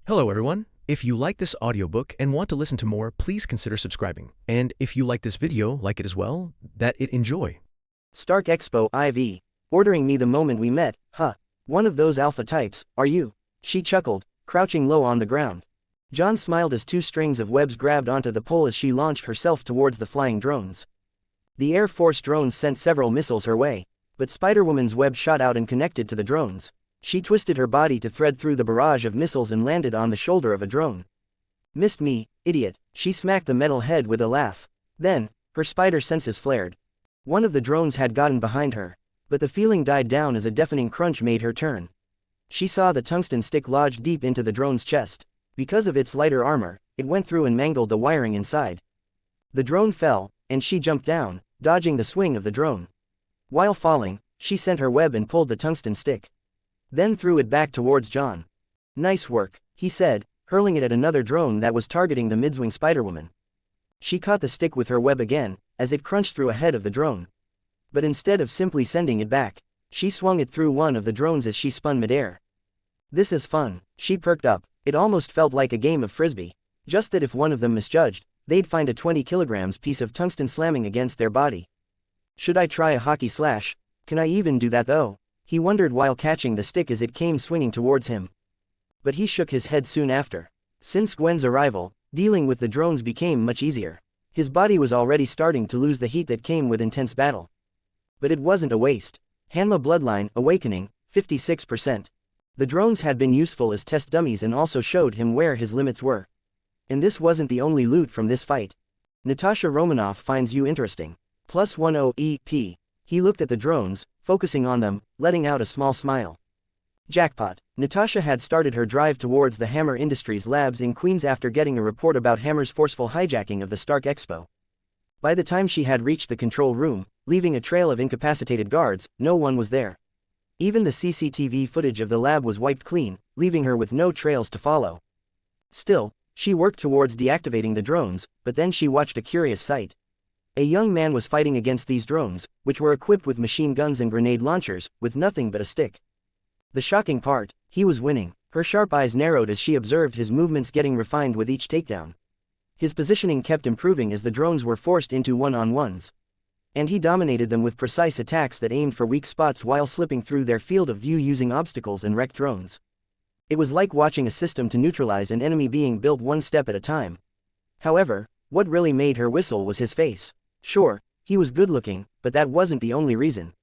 Hello everyone. If you like this audiobook and want to listen to more, please consider subscribing. And if you like this video, like it as well, that it enjoy. Stark Expo IV. Ordering me the moment we met, huh? One of those alpha types, are you? She chuckled, crouching low on the ground. John smiled as two strings of webs grabbed onto the pole as she launched herself towards the flying drones. The Air Force drones sent several missiles her way, but Spider-Woman's web shot out and connected to the drones. She twisted her body to thread through the barrage of missiles and landed on the shoulder of a drone. Missed me, idiot, she smacked the metal head with a laugh. Then, her spider senses flared. One of the drones had gotten behind her, but the feeling died down as a deafening crunch made her turn. She saw the tungsten stick lodged deep into the drone's chest. Because of its lighter armor, it went through and mangled the wiring inside. The drone fell, and she jumped down, dodging the swing of the drone. While falling, she sent her web and pulled the tungsten stick. Then threw it back towards John. Nice work, he said, hurling it at another drone that was targeting the midswing Spider-Woman. She caught the stick with her web again, as it crunched through ahead of the drone. But instead of simply sending it back, she swung it through one of the drones as she spun midair. This is fun, she perked up. It almost felt like a game of frisbee. Just that if one of them misjudged, they'd find a 20 kilograms piece of tungsten slamming against their body. Should I try a hockey slash? Can I even do that though? He wondered while catching the stick as it came swinging towards him. But he shook his head soon after. Since Gwen's arrival, dealing with the drones became much easier. His body was already starting to lose the heat that came with intense battle. But it wasn't a waste. Hanma Bloodline, Awakening, 56%. The drones had been useful as test dummies and also showed him where his limits were. And this wasn't the only loot from this fight. Natasha Romanoff finds you interesting. +10 EP. He looked at the drones, focusing on them, letting out a small smile. Jackpot. Natasha had started her drive towards the Hammer Industries labs in Queens after getting a report about Hammer's forceful hijacking of the Stark Expo. By the time she had reached the control room, leaving a trail of incapacitated guards, no one was there. Even the CCTV footage of the lab was wiped clean, leaving her with no trails to follow. Still, she worked towards deactivating the drones, but then she watched a curious sight. A young man was fighting against these drones, which were equipped with machine guns and grenade launchers, with nothing but a stick. The shocking part, he was winning. Her sharp eyes narrowed as she observed his movements getting refined with each takedown. His positioning kept improving as the drones were forced into one-on-ones. And he dominated them with precise attacks that aimed for weak spots while slipping through their field of view using obstacles and wrecked drones. It was like watching a system to neutralize an enemy being built one step at a time. However, what really made her whistle was his face. Sure, he was good-looking, but that wasn't the only reason.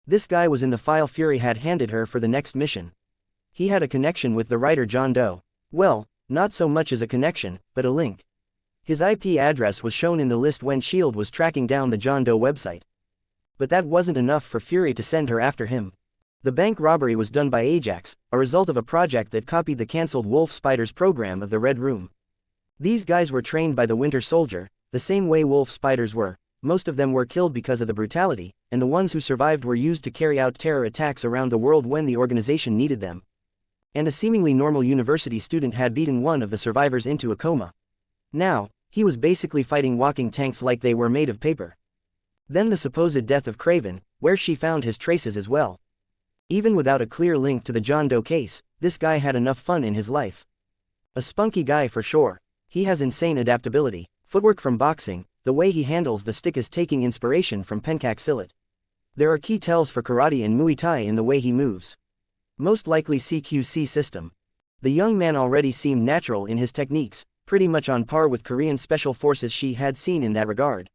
This guy was in the file Fury had handed her for the next mission. He had a connection with the writer John Doe. Well, not so much as a connection, but a link. His IP address was shown in the list when S.H.I.E.L.D. was tracking down the John Doe website. But that wasn't enough for Fury to send her after him. The bank robbery was done by Ajax, a result of a project that copied the cancelled Wolf Spiders program of the Red Room. These guys were trained by the Winter Soldier, the same way Wolf Spiders were. Most of them were killed because of the brutality, and the ones who survived were used to carry out terror attacks around the world when the organization needed them. And a seemingly normal university student had beaten one of the survivors into a coma. Now, he was basically fighting walking tanks like they were made of paper. Then the supposed death of Kraven, where she found his traces as well. Even without a clear link to the John Doe case, this guy had enough fun in his life. A spunky guy for sure. He has insane adaptability, footwork from boxing. The way he handles the stick is taking inspiration from Pencak Silat. There are key tells for karate and Muay Thai in the way he moves. Most likely CQC system. The young man already seemed natural in his techniques, pretty much on par with Korean special forces she had seen in that regard.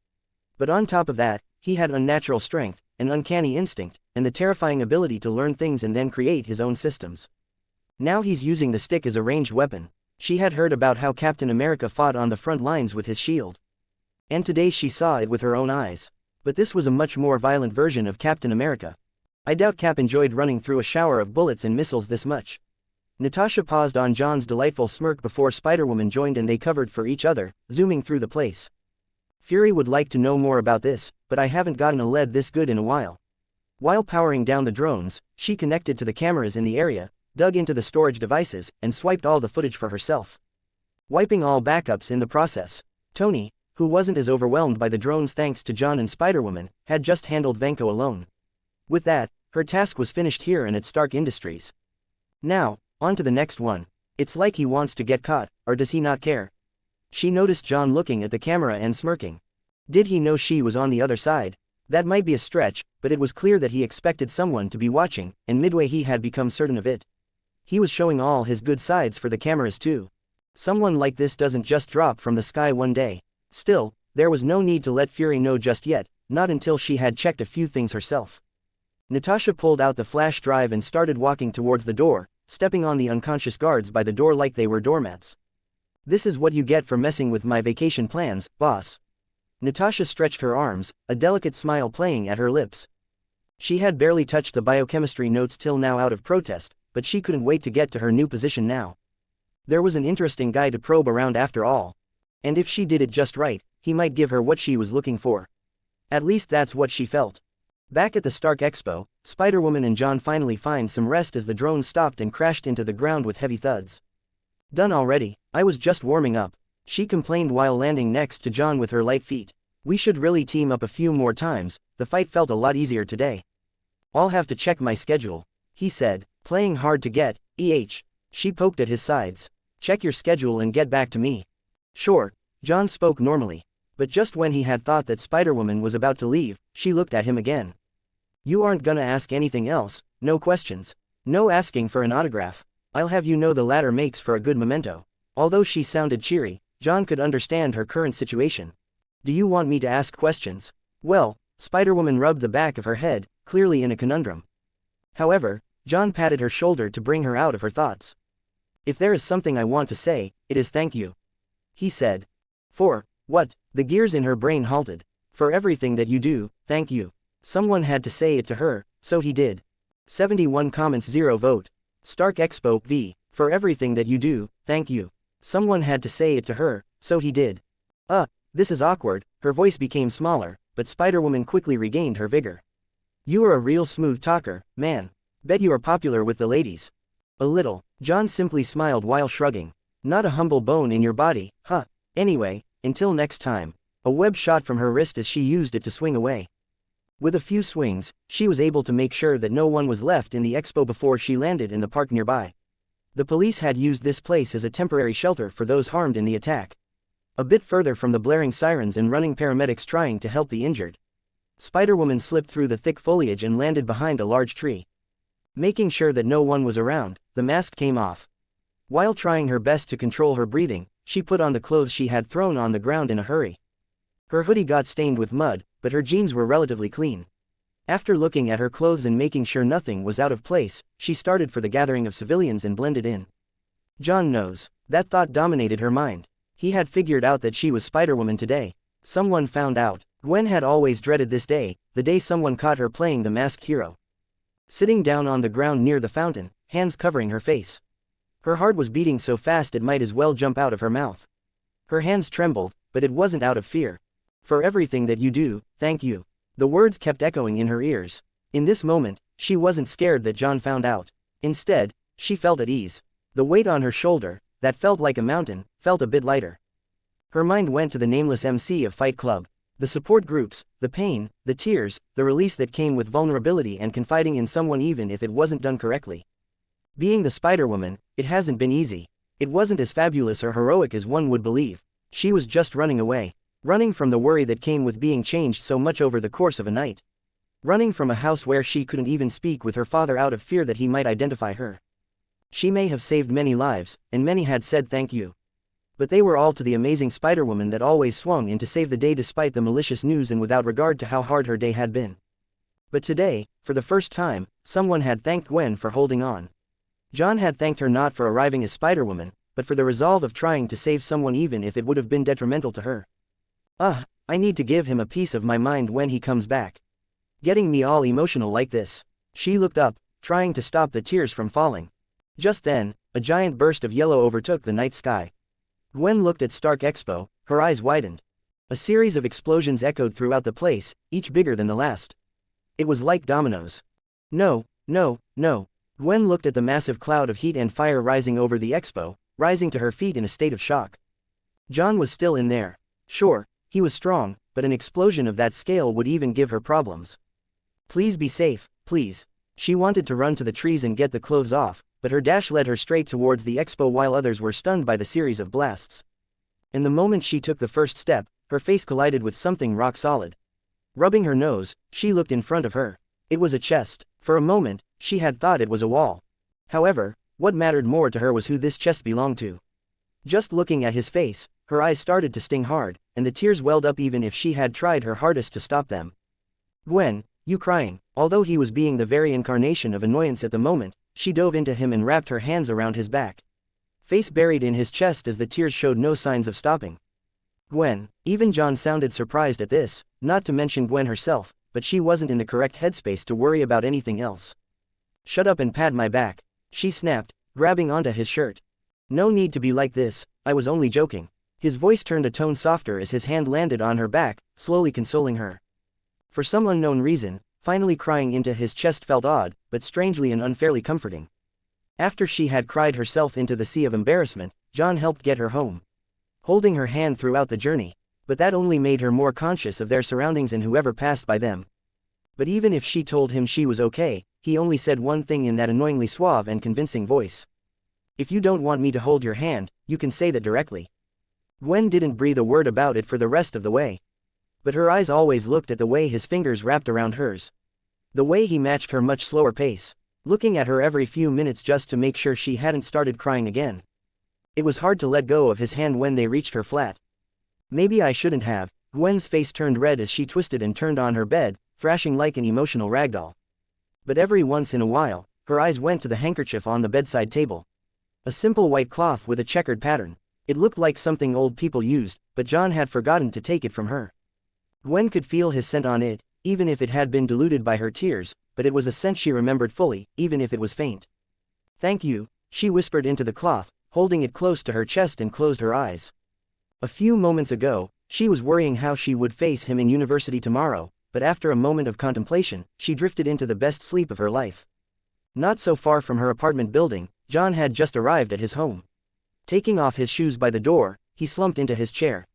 But on top of that, he had unnatural strength, an uncanny instinct, and the terrifying ability to learn things and then create his own systems. Now he's using the stick as a ranged weapon. She had heard about how Captain America fought on the front lines with his shield. And today she saw it with her own eyes. But this was a much more violent version of Captain America. I doubt Cap enjoyed running through a shower of bullets and missiles this much. Natasha paused on John's delightful smirk before Spider-Woman joined and they covered for each other, zooming through the place. Fury would like to know more about this, but I haven't gotten a lead this good in a while. While powering down the drones, she connected to the cameras in the area, dug into the storage devices, and swiped all the footage for herself. Wiping all backups in the process. Tony, who wasn't as overwhelmed by the drones thanks to John and Spider-Woman, had just handled Venko alone. With that, her task was finished here and at Stark Industries. Now, on to the next one. It's like he wants to get caught, or does he not care? She noticed John looking at the camera and smirking. Did he know she was on the other side? That might be a stretch, but it was clear that he expected someone to be watching, and midway he had become certain of it. He was showing all his good sides for the cameras too. Someone like this doesn't just drop from the sky one day. Still, there was no need to let Fury know just yet, not until she had checked a few things herself. Natasha pulled out the flash drive and started walking towards the door, stepping on the unconscious guards by the door like they were doormats. This is what you get for messing with my vacation plans, boss. Natasha stretched her arms, a delicate smile playing at her lips. She had barely touched the biochemistry notes till now out of protest, but she couldn't wait to get to her new position now. There was an interesting guy to probe around after all. And if she did it just right, he might give her what she was looking for. At least that's what she felt. Back at the Stark Expo, Spider-Woman and John finally find some rest as the drone stopped and crashed into the ground with heavy thuds. Done already, I was just warming up, she complained while landing next to John with her light feet. We should really team up a few more times, the fight felt a lot easier today. I'll have to check my schedule, he said, playing hard to get. She poked at his sides. Check your schedule and get back to me. Sure, John spoke normally. But just when he had thought that Spider-Woman was about to leave, she looked at him again. You aren't gonna ask anything else, no questions. No asking for an autograph. I'll have you know the latter makes for a good memento. Although she sounded cheery, John could understand her current situation. Do you want me to ask questions? Well, Spider-Woman rubbed the back of her head, clearly in a conundrum. However, John patted her shoulder to bring her out of her thoughts. If there is something I want to say, it is thank you. He said. For what? The gears in her brain halted. For everything that you do, thank you. Someone had to say it to her, so he did. 71 comments 0 vote. Stark Expo v. For everything that you do, thank you. Someone had to say it to her, so he did. This is awkward, her voice became smaller, but Spider-Woman quickly regained her vigor. You are a real smooth talker, man. Bet you are popular with the ladies. A little, John simply smiled while shrugging. Not a humble bone in your body, huh? Anyway, until next time. A web shot from her wrist as she used it to swing away. With a few swings, she was able to make sure that no one was left in the expo before she landed in the park nearby. The police had used this place as a temporary shelter for those harmed in the attack. A bit further from the blaring sirens and running paramedics trying to help the injured. Spider-Woman slipped through the thick foliage and landed behind a large tree. Making sure that no one was around, the mask came off. While trying her best to control her breathing, she put on the clothes she had thrown on the ground in a hurry. Her hoodie got stained with mud, but her jeans were relatively clean. After looking at her clothes and making sure nothing was out of place, she started for the gathering of civilians and blended in. John knows. That thought dominated her mind. He had figured out that she was Spider-Woman today. Someone found out. Gwen had always dreaded this day, the day someone caught her playing the masked hero. Sitting down on the ground near the fountain, hands covering her face. Her heart was beating so fast it might as well jump out of her mouth. Her hands trembled, but it wasn't out of fear. For everything that you do, thank you. The words kept echoing in her ears. In this moment, she wasn't scared that John found out. Instead, she felt at ease. The weight on her shoulder, that felt like a mountain, felt a bit lighter. Her mind went to the nameless MC of Fight Club. The support groups, the pain, the tears, the release that came with vulnerability and confiding in someone even if it wasn't done correctly. Being the Spider-Woman, it hasn't been easy. It wasn't as fabulous or heroic as one would believe. She was just running away. Running from the worry that came with being changed so much over the course of a night. Running from a house where she couldn't even speak with her father out of fear that he might identify her. She may have saved many lives, and many had said thank you. But they were all to the amazing Spider-Woman that always swung in to save the day despite the malicious news and without regard to how hard her day had been. But today, for the first time, someone had thanked Gwen for holding on. John had thanked her not for arriving as Spider-Woman, but for the resolve of trying to save someone even if it would have been detrimental to her. I need to give him a piece of my mind when he comes back. Getting me all emotional like this. She looked up, trying to stop the tears from falling. Just then, a giant burst of yellow overtook the night sky. Gwen looked at Stark Expo, her eyes widened. A series of explosions echoed throughout the place, each bigger than the last. It was like dominoes. No. Gwen looked at the massive cloud of heat and fire rising over the expo, rising to her feet in a state of shock. John was still in there. Sure, he was strong, but an explosion of that scale would even give her problems. Please be safe, please. She wanted to run to the trees and get the clothes off, but her dash led her straight towards the expo while others were stunned by the series of blasts. In the moment she took the first step, her face collided with something rock solid. Rubbing her nose, she looked in front of her. It was a chest. For a moment, she had thought it was a wall. However, what mattered more to her was who this chest belonged to. Just looking at his face, her eyes started to sting hard, and the tears welled up even if she had tried her hardest to stop them. "Gwen, you crying?" Although he was being the very incarnation of annoyance at the moment, she dove into him and wrapped her hands around his back. Face buried in his chest as the tears showed no signs of stopping. Gwen, even John sounded surprised at this, not to mention Gwen herself, but she wasn't in the correct headspace to worry about anything else. "Shut up and pat my back," she snapped, grabbing onto his shirt. "No need to be like this, I was only joking." His voice turned a tone softer as his hand landed on her back, slowly consoling her. For some unknown reason, finally crying into his chest felt odd, but strangely and unfairly comforting. After she had cried herself into the sea of embarrassment, John helped get her home, holding her hand throughout the journey, but that only made her more conscious of their surroundings and whoever passed by them. But even if she told him she was okay, he only said one thing in that annoyingly suave and convincing voice. "If you don't want me to hold your hand, you can say that directly." Gwen didn't breathe a word about it for the rest of the way. But her eyes always looked at the way his fingers wrapped around hers. The way he matched her much slower pace, looking at her every few minutes just to make sure she hadn't started crying again. It was hard to let go of his hand when they reached her flat. "Maybe I shouldn't have." Gwen's face turned red as she twisted and turned on her bed, thrashing like an emotional ragdoll. But every once in a while, her eyes went to the handkerchief on the bedside table. A simple white cloth with a checkered pattern. It looked like something old people used, but John had forgotten to take it from her. Gwen could feel his scent on it, even if it had been diluted by her tears, but it was a scent she remembered fully, even if it was faint. "Thank you," she whispered into the cloth, holding it close to her chest and closed her eyes. A few moments ago, she was worrying how she would face him in university tomorrow, but after a moment of contemplation, she drifted into the best sleep of her life. Not so far from her apartment building, John had just arrived at his home. Taking off his shoes by the door, he slumped into his chair.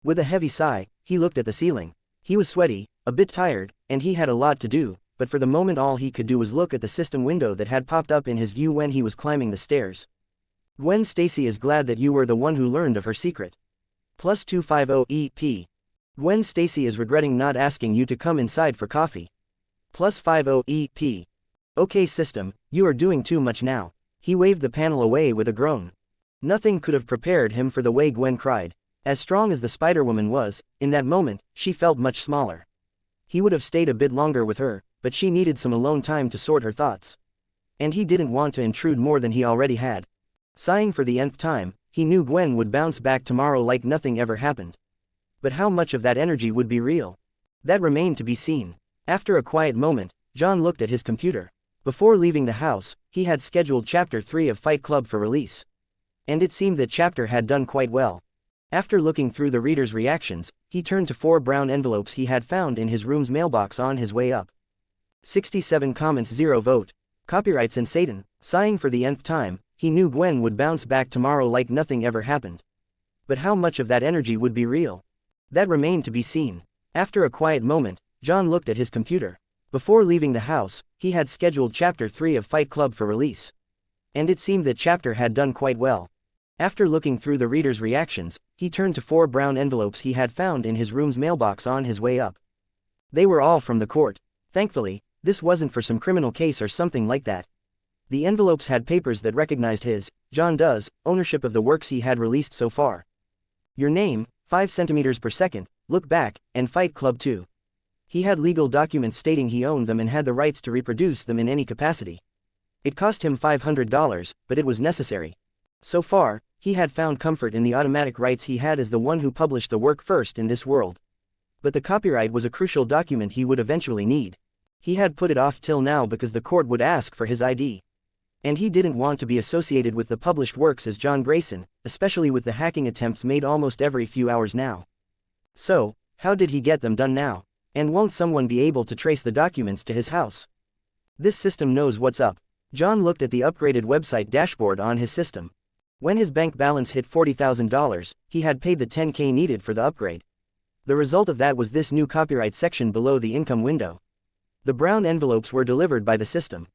With a heavy sigh, he looked at the ceiling. He was sweaty, a bit tired, and he had a lot to do, but for the moment all he could do was look at the system window that had popped up in his view when he was climbing the stairs. "Gwen Stacy is glad that you were the one who learned of her secret. Plus 250 EP. Gwen Stacy is regretting not asking you to come inside for coffee. Plus 50 EP. Okay system, you are doing too much now." He waved the panel away with a groan. Nothing could have prepared him for the way Gwen cried. As strong as the Spider-Woman was, in that moment, she felt much smaller. He would have stayed a bit longer with her, but she needed some alone time to sort her thoughts. And he didn't want to intrude more than he already had. Sighing for the nth time, he knew Gwen would bounce back tomorrow like nothing ever happened. But how much of that energy would be real? That remained to be seen. After a quiet moment, John looked at his computer. Before leaving the house, he had scheduled Chapter 3 of Fight Club for release. And it seemed that Chapter had done quite well. After looking through the readers' reactions, he turned to 4 brown envelopes he had found in his room's mailbox on his way up. 67 comments, 0 vote. Copyrights and Satan. Sighing for the nth time, he knew Gwen would bounce back tomorrow like nothing ever happened. But how much of that energy would be real? That remained to be seen. After a quiet moment, John looked at his computer. Before leaving the house, he had scheduled Chapter 3 of Fight Club for release. And it seemed that Chapter had done quite well. After looking through the readers' reactions, he turned to 4 brown envelopes he had found in his room's mailbox on his way up. They were all from the court. Thankfully, this wasn't for some criminal case or something like that. The envelopes had papers that recognized his, John Doe's, ownership of the works he had released so far. Your name, 5 centimeters per second, Look Back, and Fight Club 2. He had legal documents stating he owned them and had the rights to reproduce them in any capacity. It cost him $500, but it was necessary. So far, he had found comfort in the automatic rights he had as the one who published the work first in this world. But the copyright was a crucial document he would eventually need. He had put it off till now because the court would ask for his ID. And he didn't want to be associated with the published works as John Grayson, especially with the hacking attempts made almost every few hours now. So, how did he get them done now? And won't someone be able to trace the documents to his house? This system knows what's up. John looked at the upgraded website dashboard on his system. When his bank balance hit $40,000, he had paid the $10K needed for the upgrade. The result of that was this new copyright section below the income window. The brown envelopes were delivered by the system.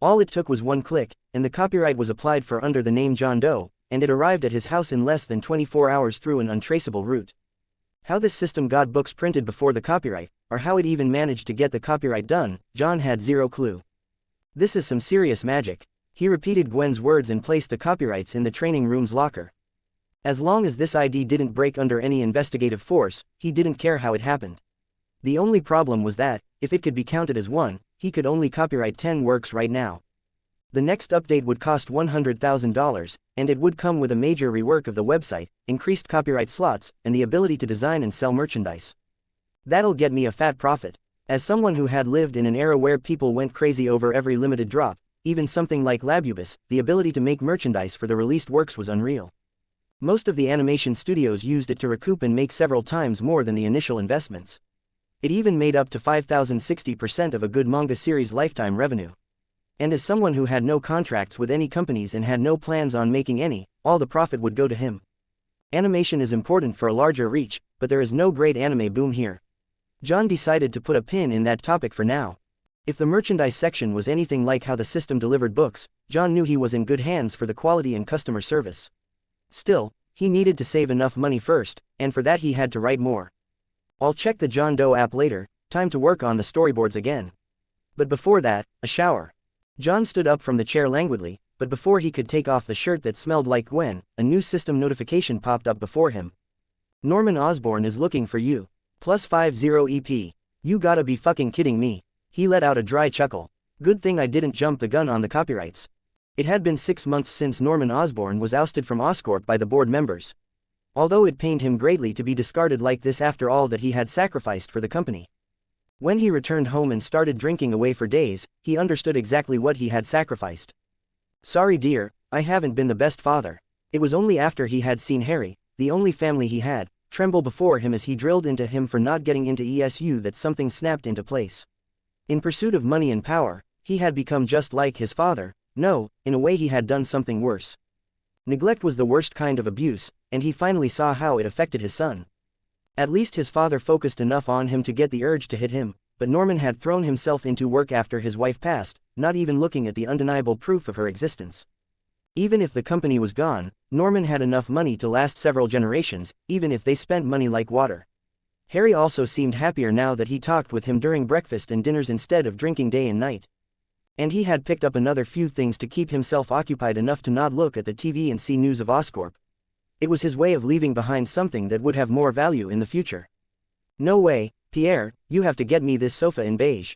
All it took was one click, and the copyright was applied for under the name John Doe, and it arrived at his house in less than 24 hours through an untraceable route. How this system got books printed before the copyright, or how it even managed to get the copyright done, John had zero clue. This is some serious magic. He repeated Gwen's words and placed the copyrights in the training room's locker. As long as this ID didn't break under any investigative force, he didn't care how it happened. The only problem was that, if it could be counted as one, he could only copyright 10 works right now. The next update would cost $100,000, and it would come with a major rework of the website, increased copyright slots, and the ability to design and sell merchandise. That'll get me a fat profit. As someone who had lived in an era where people went crazy over every limited drop, even something like Labubus, the ability to make merchandise for the released works was unreal. Most of the animation studios used it to recoup and make several times more than the initial investments. It even made up to 5,060% of a good manga series' lifetime revenue. And as someone who had no contracts with any companies and had no plans on making any, all the profit would go to him. Animation is important for a larger reach, but there is no great anime boom here. John decided to put a pin in that topic for now. If the merchandise section was anything like how the system delivered books, John knew he was in good hands for the quality and customer service. Still, he needed to save enough money first, and for that he had to write more. I'll check the John Doe app later, time to work on the storyboards again. But before that, a shower. John stood up from the chair languidly, but before he could take off the shirt that smelled like Gwen, a new system notification popped up before him. Norman Osborn is looking for you. +50 EP. You gotta be fucking kidding me. He let out a dry chuckle. Good thing I didn't jump the gun on the copyrights. It had been 6 months since Norman Osborn was ousted from Oscorp by the board members. Although it pained him greatly to be discarded like this after all that he had sacrificed for the company. When he returned home and started drinking away for days, he understood exactly what he had sacrificed. Sorry dear, I haven't been the best father. It was only after he had seen Harry, the only family he had, tremble before him as he drilled into him for not getting into ESU that something snapped into place. In pursuit of money and power, he had become just like his father. No, in a way he had done something worse. Neglect was the worst kind of abuse, and he finally saw how it affected his son. At least his father focused enough on him to get the urge to hit him, but Norman had thrown himself into work after his wife passed, not even looking at the undeniable proof of her existence. Even if the company was gone, Norman had enough money to last several generations, even if they spent money like water. Harry also seemed happier now that he talked with him during breakfast and dinners instead of drinking day and night. And he had picked up another few things to keep himself occupied enough to not look at the TV and see news of Oscorp. It was his way of leaving behind something that would have more value in the future. No way, Pierre, you have to get me this sofa in beige.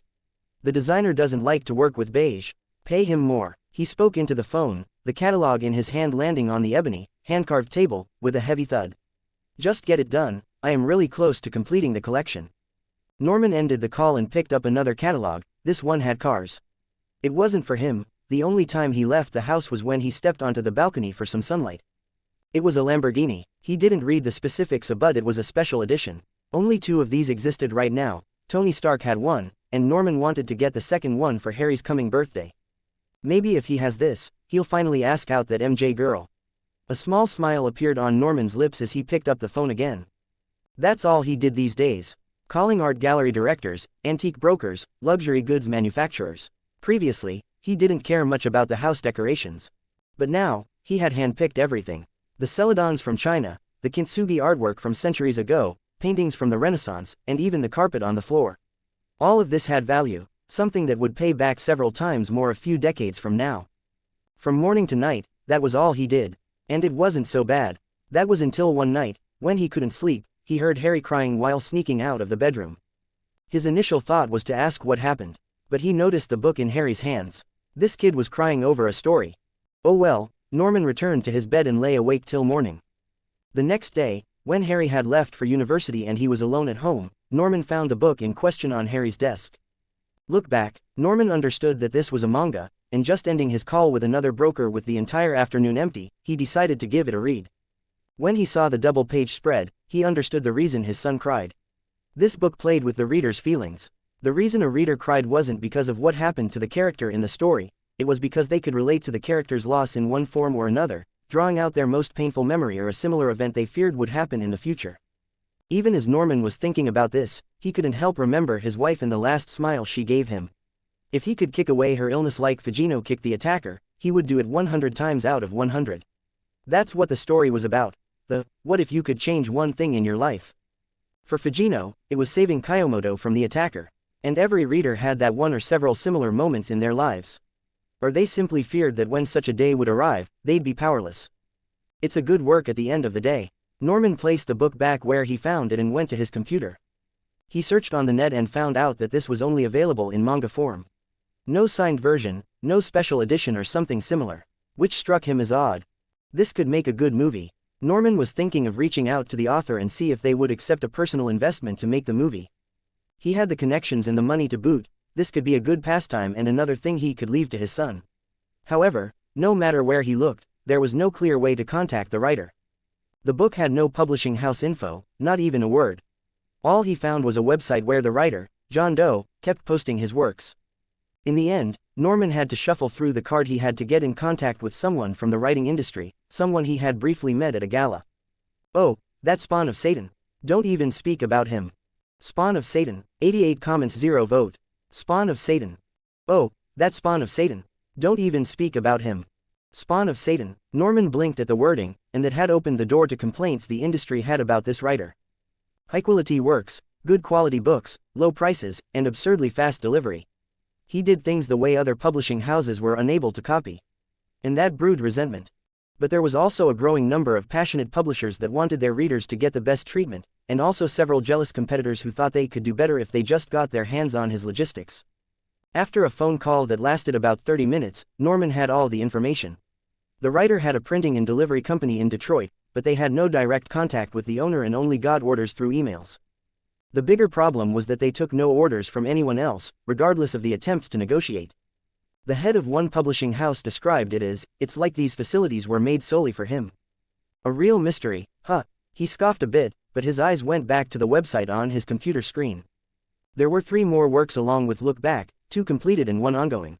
The designer doesn't like to work with beige. Pay him more. He spoke into the phone, the catalog in his hand landing on the ebony, hand-carved table, with a heavy thud. Just get it done, I am really close to completing the collection. Norman ended the call and picked up another catalog. This one had cars. It wasn't for him. The only time he left the house was when he stepped onto the balcony for some sunlight. It was a Lamborghini. He didn't read the specifics but it was a special edition. Only 2 of these existed right now. Tony Stark had one, and Norman wanted to get the second one for Harry's coming birthday. Maybe if he has this, he'll finally ask out that MJ girl. A small smile appeared on Norman's lips as he picked up the phone again. That's all he did these days. Calling art gallery directors, antique brokers, luxury goods manufacturers. Previously, he didn't care much about the house decorations. But now, he had handpicked everything. The celadons from China, the kintsugi artwork from centuries ago, paintings from the Renaissance, and even the carpet on the floor. All of this had value, something that would pay back several times more a few decades from now. From morning to night, that was all he did. And it wasn't so bad. That was until one night, when he couldn't sleep, he heard Harry crying while sneaking out of the bedroom. His initial thought was to ask what happened, but he noticed the book in Harry's hands. This kid was crying over a story. Oh well, Norman returned to his bed and lay awake till morning. The next day, when Harry had left for university and he was alone at home, Norman found the book in question on Harry's desk. Look back, Norman understood that this was a manga, and just ending his call with another broker with the entire afternoon empty, he decided to give it a read. When he saw the double-page spread, he understood the reason his son cried. This book played with the reader's feelings. The reason a reader cried wasn't because of what happened to the character in the story, it was because they could relate to the character's loss in one form or another, drawing out their most painful memory or a similar event they feared would happen in the future. Even as Norman was thinking about this, he couldn't help remember his wife and the last smile she gave him. If he could kick away her illness like Fujino kicked the attacker, he would do it 100 times out of 100. That's what the story was about. What if you could change one thing in your life? For Fujino, it was saving Kayomoto from the attacker. And every reader had that one or several similar moments in their lives. Or they simply feared that when such a day would arrive, they'd be powerless. It's a good work at the end of the day. Norman placed the book back where he found it and went to his computer. He searched on the net and found out that this was only available in manga form. No signed version, no special edition or something similar. Which struck him as odd. This could make a good movie. Norman was thinking of reaching out to the author and see if they would accept a personal investment to make the movie. He had the connections and the money to boot. This could be a good pastime and another thing he could leave to his son. However, no matter where he looked, there was no clear way to contact the writer. The book had no publishing house info, not even a word. All he found was a website where the writer, John Doe, kept posting his works. In the end, Norman had to shuffle through the card he had to get in contact with someone from the writing industry, someone he had briefly met at a gala. Oh, that spawn of Satan. Don't even speak about him. Spawn of Satan, 88 comments 0 vote. Spawn of Satan. Oh, that spawn of Satan. Don't even speak about him. Spawn of Satan. Norman blinked at the wording, and that had opened the door to complaints the industry had about this writer. High-quality works, good quality books, low prices, and absurdly fast delivery. He did things the way other publishing houses were unable to copy. And that brewed resentment. But there was also a growing number of passionate publishers that wanted their readers to get the best treatment, and also several jealous competitors who thought they could do better if they just got their hands on his logistics. After a phone call that lasted about 30 minutes, Norman had all the information. The writer had a printing and delivery company in Detroit, but they had no direct contact with the owner and only got orders through emails. The bigger problem was that they took no orders from anyone else, regardless of the attempts to negotiate. The head of one publishing house described it as, "It's like these facilities were made solely for him." A real mystery, huh? He scoffed a bit, but his eyes went back to the website on his computer screen. There were 3 more works along with Look Back, 2 completed and 1 ongoing.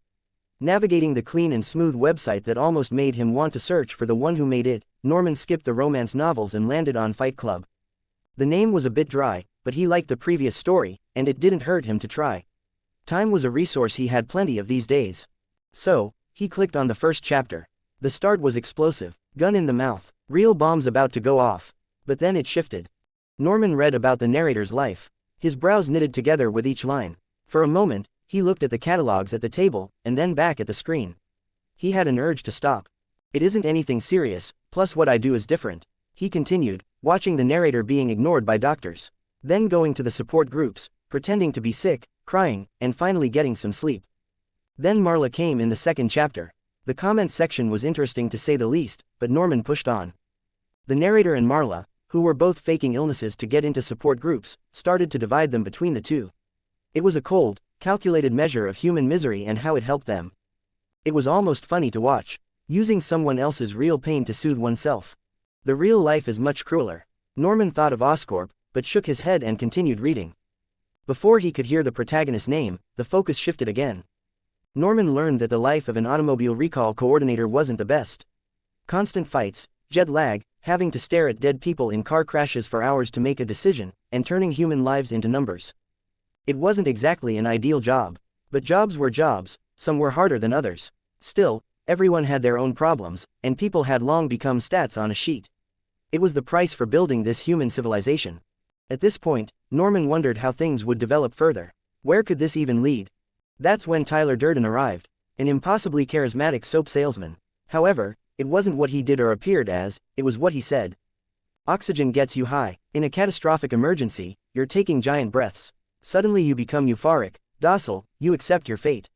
Navigating the clean and smooth website that almost made him want to search for the one who made it, Norman skipped the romance novels and landed on Fight Club. The name was a bit dry, but he liked the previous story, and it didn't hurt him to try. Time was a resource he had plenty of these days. So, he clicked on the first chapter. The start was explosive, gun in the mouth, real bombs about to go off. But then it shifted. Norman read about the narrator's life. His brows knitted together with each line. For a moment, he looked at the catalogs at the table, and then back at the screen. He had an urge to stop. It isn't anything serious, plus what I do is different. He continued, watching the narrator being ignored by doctors. Then going to the support groups, pretending to be sick, crying, and finally getting some sleep. Then Marla came in the second chapter. The comment section was interesting to say the least, but Norman pushed on. The narrator and Marla, who were both faking illnesses to get into support groups, started to divide them between the two. It was a cold, calculated measure of human misery and how it helped them. It was almost funny to watch, using someone else's real pain to soothe oneself. The real life is much crueler. Norman thought of Oscorp, but shook his head and continued reading. Before he could hear the protagonist's name, the focus shifted again. Norman learned that the life of an automobile recall coordinator wasn't the best. Constant fights, jet lag, having to stare at dead people in car crashes for hours to make a decision, and turning human lives into numbers. It wasn't exactly an ideal job. But jobs were jobs, some were harder than others. Still, everyone had their own problems, and people had long become stats on a sheet. It was the price for building this human civilization. At this point, Norman wondered how things would develop further. Where could this even lead? That's when Tyler Durden arrived, an impossibly charismatic soap salesman. However, it wasn't what he did or appeared as, it was what he said. Oxygen gets you high. In a catastrophic emergency, you're taking giant breaths. Suddenly you become euphoric, docile, you accept your fate.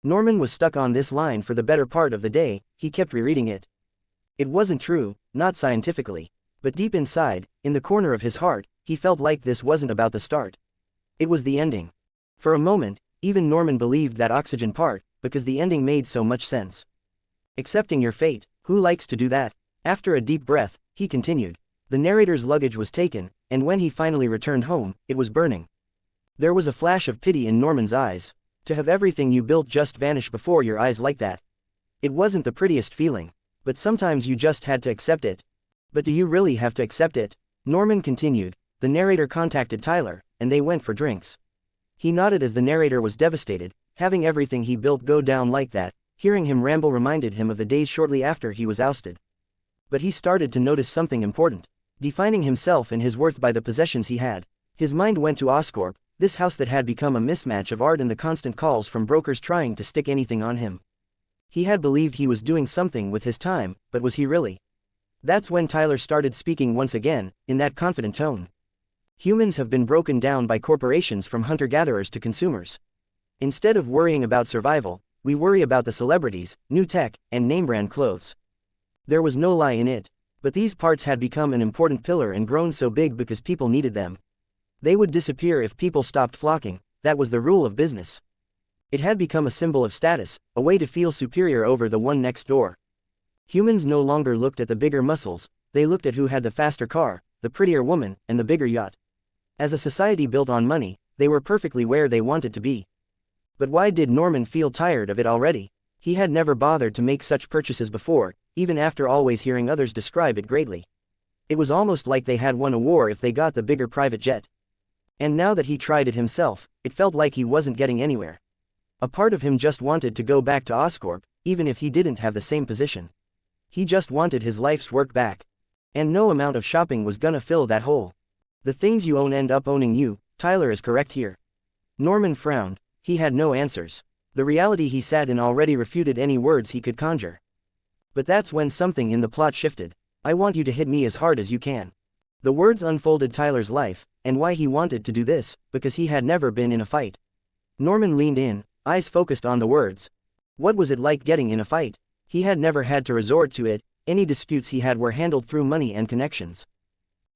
Norman was stuck on this line for the better part of the day. He kept rereading it. It wasn't true, not scientifically. But deep inside, in the corner of his heart, he felt like this wasn't about the start. It was the ending. For a moment, even Norman believed that oxygen part, because the ending made so much sense. Accepting your fate, who likes to do that? After a deep breath, he continued. The narrator's luggage was taken, and when he finally returned home, it was burning. There was a flash of pity in Norman's eyes. To have everything you built just vanish before your eyes like that. It wasn't the prettiest feeling. But sometimes you just had to accept it. But do you really have to accept it? Norman continued. The narrator contacted Tyler, and they went for drinks. He nodded as the narrator was devastated, having everything he built go down like that. Hearing him ramble reminded him of the days shortly after he was ousted. But he started to notice something important. Defining himself and his worth by the possessions he had. His mind went to Oscorp, this house that had become a mismatch of art and the constant calls from brokers trying to stick anything on him. He had believed he was doing something with his time, but was he really? That's when Tyler started speaking once again, in that confident tone. Humans have been broken down by corporations from hunter-gatherers to consumers. Instead of worrying about survival, we worry about the celebrities, new tech, and name-brand clothes. There was no lie in it, but these parts had become an important pillar and grown so big because people needed them. They would disappear if people stopped flocking, that was the rule of business. It had become a symbol of status, a way to feel superior over the one next door. Humans no longer looked at the bigger muscles, they looked at who had the faster car, the prettier woman, and the bigger yacht. As a society built on money, they were perfectly where they wanted to be. But why did Norman feel tired of it already? He had never bothered to make such purchases before, even after always hearing others describe it greatly. It was almost like they had won a war if they got the bigger private jet. And now that he tried it himself, it felt like he wasn't getting anywhere. A part of him just wanted to go back to Oscorp, even if he didn't have the same position. He just wanted his life's work back. And no amount of shopping was gonna fill that hole. The things you own end up owning you, Tyler is correct here. Norman frowned. He had no answers. The reality he sat in already refuted any words he could conjure. But that's when something in the plot shifted. I want you to hit me as hard as you can. The words unfolded Tyler's life, and why he wanted to do this, because he had never been in a fight. Norman leaned in, eyes focused on the words. What was it like getting in a fight? He had never had to resort to it, any disputes he had were handled through money and connections.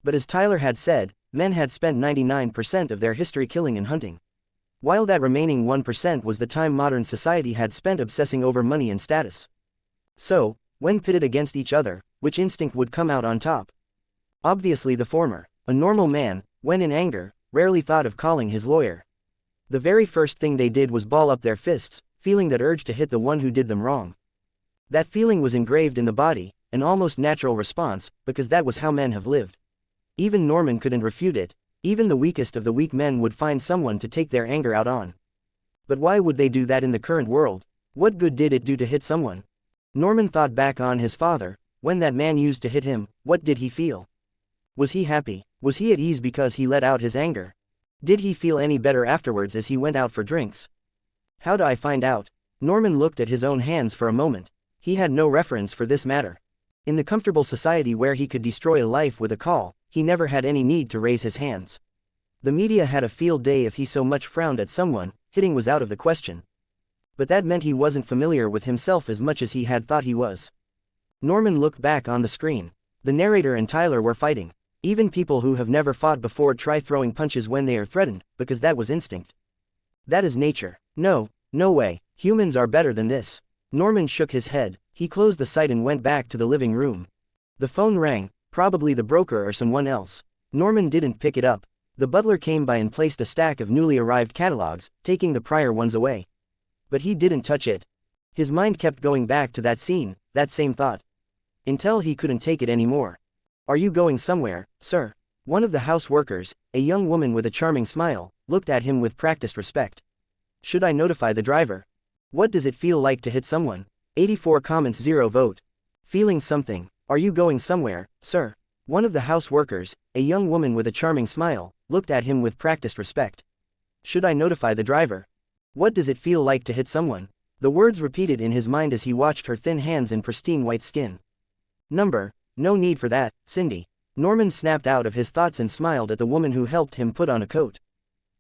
But as Tyler had said, men had spent 99% of their history killing and hunting. While that remaining 1% was the time modern society had spent obsessing over money and status. So, when pitted against each other, which instinct would come out on top? Obviously the former. A normal man, when in anger, rarely thought of calling his lawyer. The very first thing they did was ball up their fists, feeling that urge to hit the one who did them wrong. That feeling was engraved in the body, an almost natural response, because that was how men have lived. Even Norman couldn't refute it. Even the weakest of the weak men would find someone to take their anger out on. But why would they do that in the current world? What good did it do to hit someone? Norman thought back on his father. When that man used to hit him, what did he feel? Was he happy? Was he at ease because he let out his anger? Did he feel any better afterwards as he went out for drinks? How do I find out? Norman looked at his own hands for a moment. He had no reference for this matter. In the comfortable society where he could destroy a life with a call, he never had any need to raise his hands. The media had a field day if he so much frowned at someone, hitting was out of the question. But that meant he wasn't familiar with himself as much as he had thought he was. Norman looked back on the screen. The narrator and Tyler were fighting. Even people who have never fought before try throwing punches when they are threatened, because that was instinct. That is nature. No way, humans are better than this. Norman shook his head. He closed the site and went back to the living room. The phone rang. Probably the broker or someone else. Norman didn't pick it up. The butler came by and placed a stack of newly arrived catalogs, taking the prior ones away. But he didn't touch it. His mind kept going back to that scene, that same thought. Until he couldn't take it anymore. Are you going somewhere, sir? One of the house workers, a young woman with a charming smile, looked at him with practiced respect. Should I notify the driver? What does it feel like to hit someone? 84 comments, 0 vote. Feeling something. Are you going somewhere, sir? One of the house workers, a young woman with a charming smile, looked at him with practiced respect. Should I notify the driver? What does it feel like to hit someone? The words repeated in his mind as he watched her thin hands and pristine white skin. No need for that, Cindy. Norman snapped out of his thoughts and smiled at the woman who helped him put on a coat.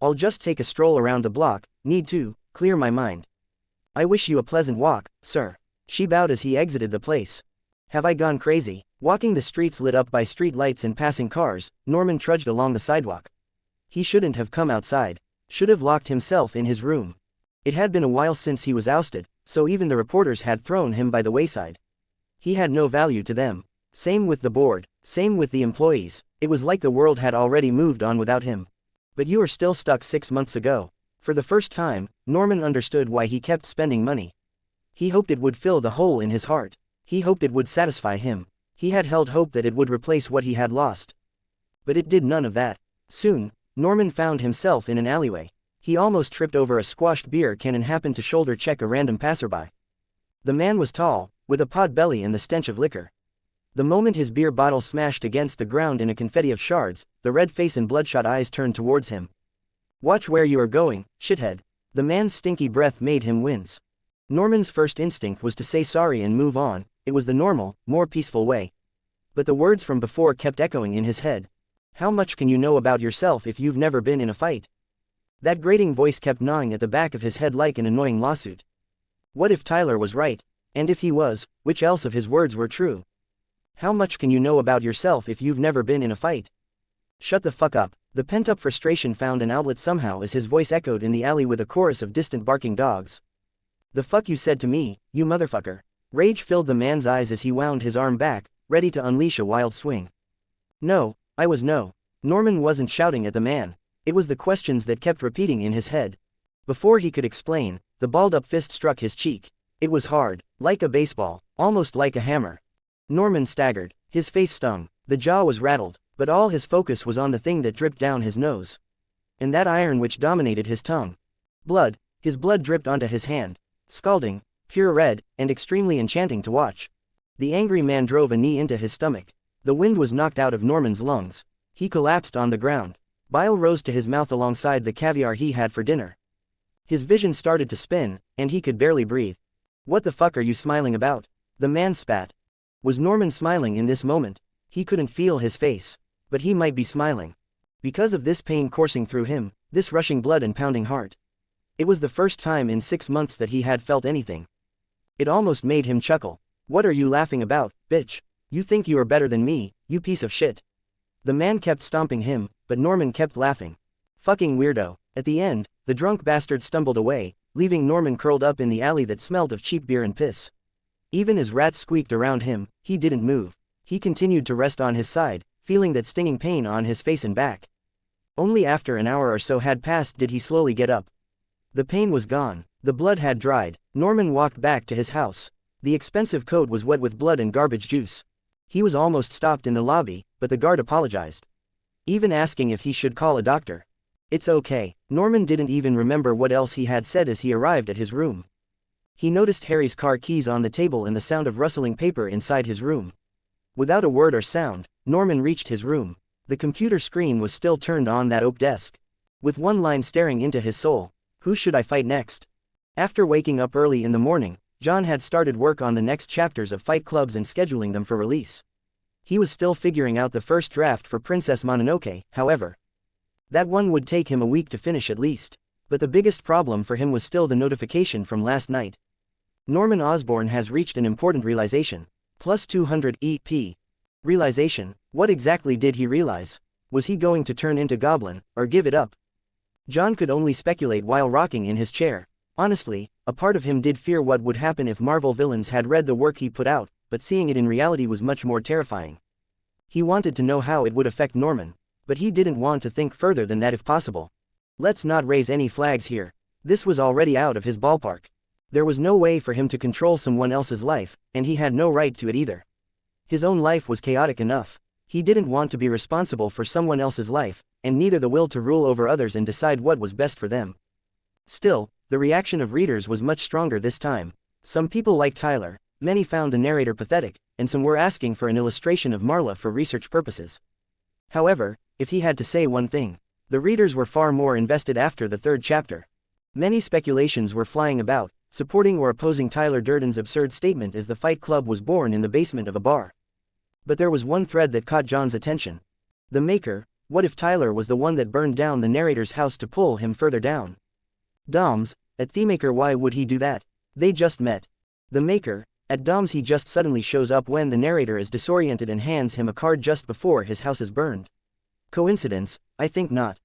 I'll just take a stroll around the block, need to clear my mind. I wish you a pleasant walk, sir. She bowed as he exited the place. Have I gone crazy? Walking the streets lit up by street lights and passing cars, Norman trudged along the sidewalk. He shouldn't have come outside. Should have locked himself in his room. It had been a while since he was ousted, so even the reporters had thrown him by the wayside. He had no value to them. Same with the board, same with the employees. It was like the world had already moved on without him. But you were still stuck 6 months ago. For the first time, Norman understood why he kept spending money. He hoped it would fill the hole in his heart. He hoped it would satisfy him. He had held hope that it would replace what he had lost. But it did none of that. Soon, Norman found himself in an alleyway. He almost tripped over a squashed beer can and happened to shoulder check a random passerby. The man was tall, with a pot belly and the stench of liquor. The moment his beer bottle smashed against the ground in a confetti of shards, the red face and bloodshot eyes turned towards him. "Watch where you are going, shithead." The man's stinky breath made him wince. Norman's first instinct was to say sorry and move on. It was the normal, more peaceful way. But the words from before kept echoing in his head. "How much can you know about yourself if you've never been in a fight?" That grating voice kept gnawing at the back of his head like an annoying lawsuit. What if Tyler was right? And if he was, which else of his words were true? How much can you know about yourself if you've never been in a fight? Shut the fuck up. The pent-up frustration found an outlet somehow as his voice echoed in the alley with a chorus of distant barking dogs. "The fuck you said to me, you motherfucker." Rage filled the man's eyes as he wound his arm back, ready to unleash a wild swing. No. Norman wasn't shouting at the man. It was the questions that kept repeating in his head. Before he could explain, the balled-up fist struck his cheek. It was hard, like a baseball, almost like a hammer. Norman staggered. His face stung. The jaw was rattled, but all his focus was on the thing that dripped down his nose. And that iron which dominated his tongue. Blood. His blood dripped onto his hand. Scalding, pure red, and extremely enchanting to watch. The angry man drove a knee into his stomach. The wind was knocked out of Norman's lungs. He collapsed on the ground. Bile rose to his mouth alongside the caviar he had for dinner. His vision started to spin, and he could barely breathe. "What the fuck are you smiling about?" The man spat. Was Norman smiling in this moment? He couldn't feel his face. But he might be smiling. Because of this pain coursing through him, this rushing blood and pounding heart. It was the first time in 6 months that he had felt anything. It almost made him chuckle. "What are you laughing about, bitch? You think you are better than me, you piece of shit." The man kept stomping him, but Norman kept laughing. "Fucking weirdo." At the end, the drunk bastard stumbled away, leaving Norman curled up in the alley that smelled of cheap beer and piss. Even as rats squeaked around him, he didn't move. He continued to rest on his side, feeling that stinging pain on his face and back. Only after an hour or so had passed did he slowly get up. The pain was gone. The blood had dried. Norman walked back to his house. The expensive coat was wet with blood and garbage juice. He was almost stopped in the lobby, but the guard apologized. Even asking if he should call a doctor. "It's okay." Norman didn't even remember what else he had said as he arrived at his room. He noticed Harry's car keys on the table and the sound of rustling paper inside his room. Without a word or sound, Norman reached his room. The computer screen was still turned on that oak desk. With one line staring into his soul: "Who should I fight next?" After waking up early in the morning, John had started work on the next chapters of Fight Clubs and scheduling them for release. He was still figuring out the first draft for Princess Mononoke, however. That one would take him a week to finish at least. But the biggest problem for him was still the notification from last night. Norman Osborn has reached an important realization. Plus 200 EP. Realization. What exactly did he realize? Was he going to turn into Goblin, or give it up? John could only speculate while rocking in his chair. Honestly, a part of him did fear what would happen if Marvel villains had read the work he put out, but seeing it in reality was much more terrifying. He wanted to know how it would affect Norman, but he didn't want to think further than that if possible. Let's not raise any flags here. This was already out of his ballpark. There was no way for him to control someone else's life, and he had no right to it either. His own life was chaotic enough. He didn't want to be responsible for someone else's life, and neither the will to rule over others and decide what was best for them. Still, the reaction of readers was much stronger this time. Some people liked Tyler, many found the narrator pathetic, and some were asking for an illustration of Marla for research purposes. However, if he had to say one thing, the readers were far more invested after the 3rd chapter. Many speculations were flying about, supporting or opposing Tyler Durden's absurd statement as the Fight Club was born in the basement of a bar. But there was one thread that caught John's attention. The Maker. What if Tyler was the one that burned down the narrator's house to pull him further down? Dom's, at Themaker. Why would he do that? They just met. The Maker, at Dom's. He just suddenly shows up when the narrator is disoriented and hands him a card just before his house is burned. Coincidence? I think not.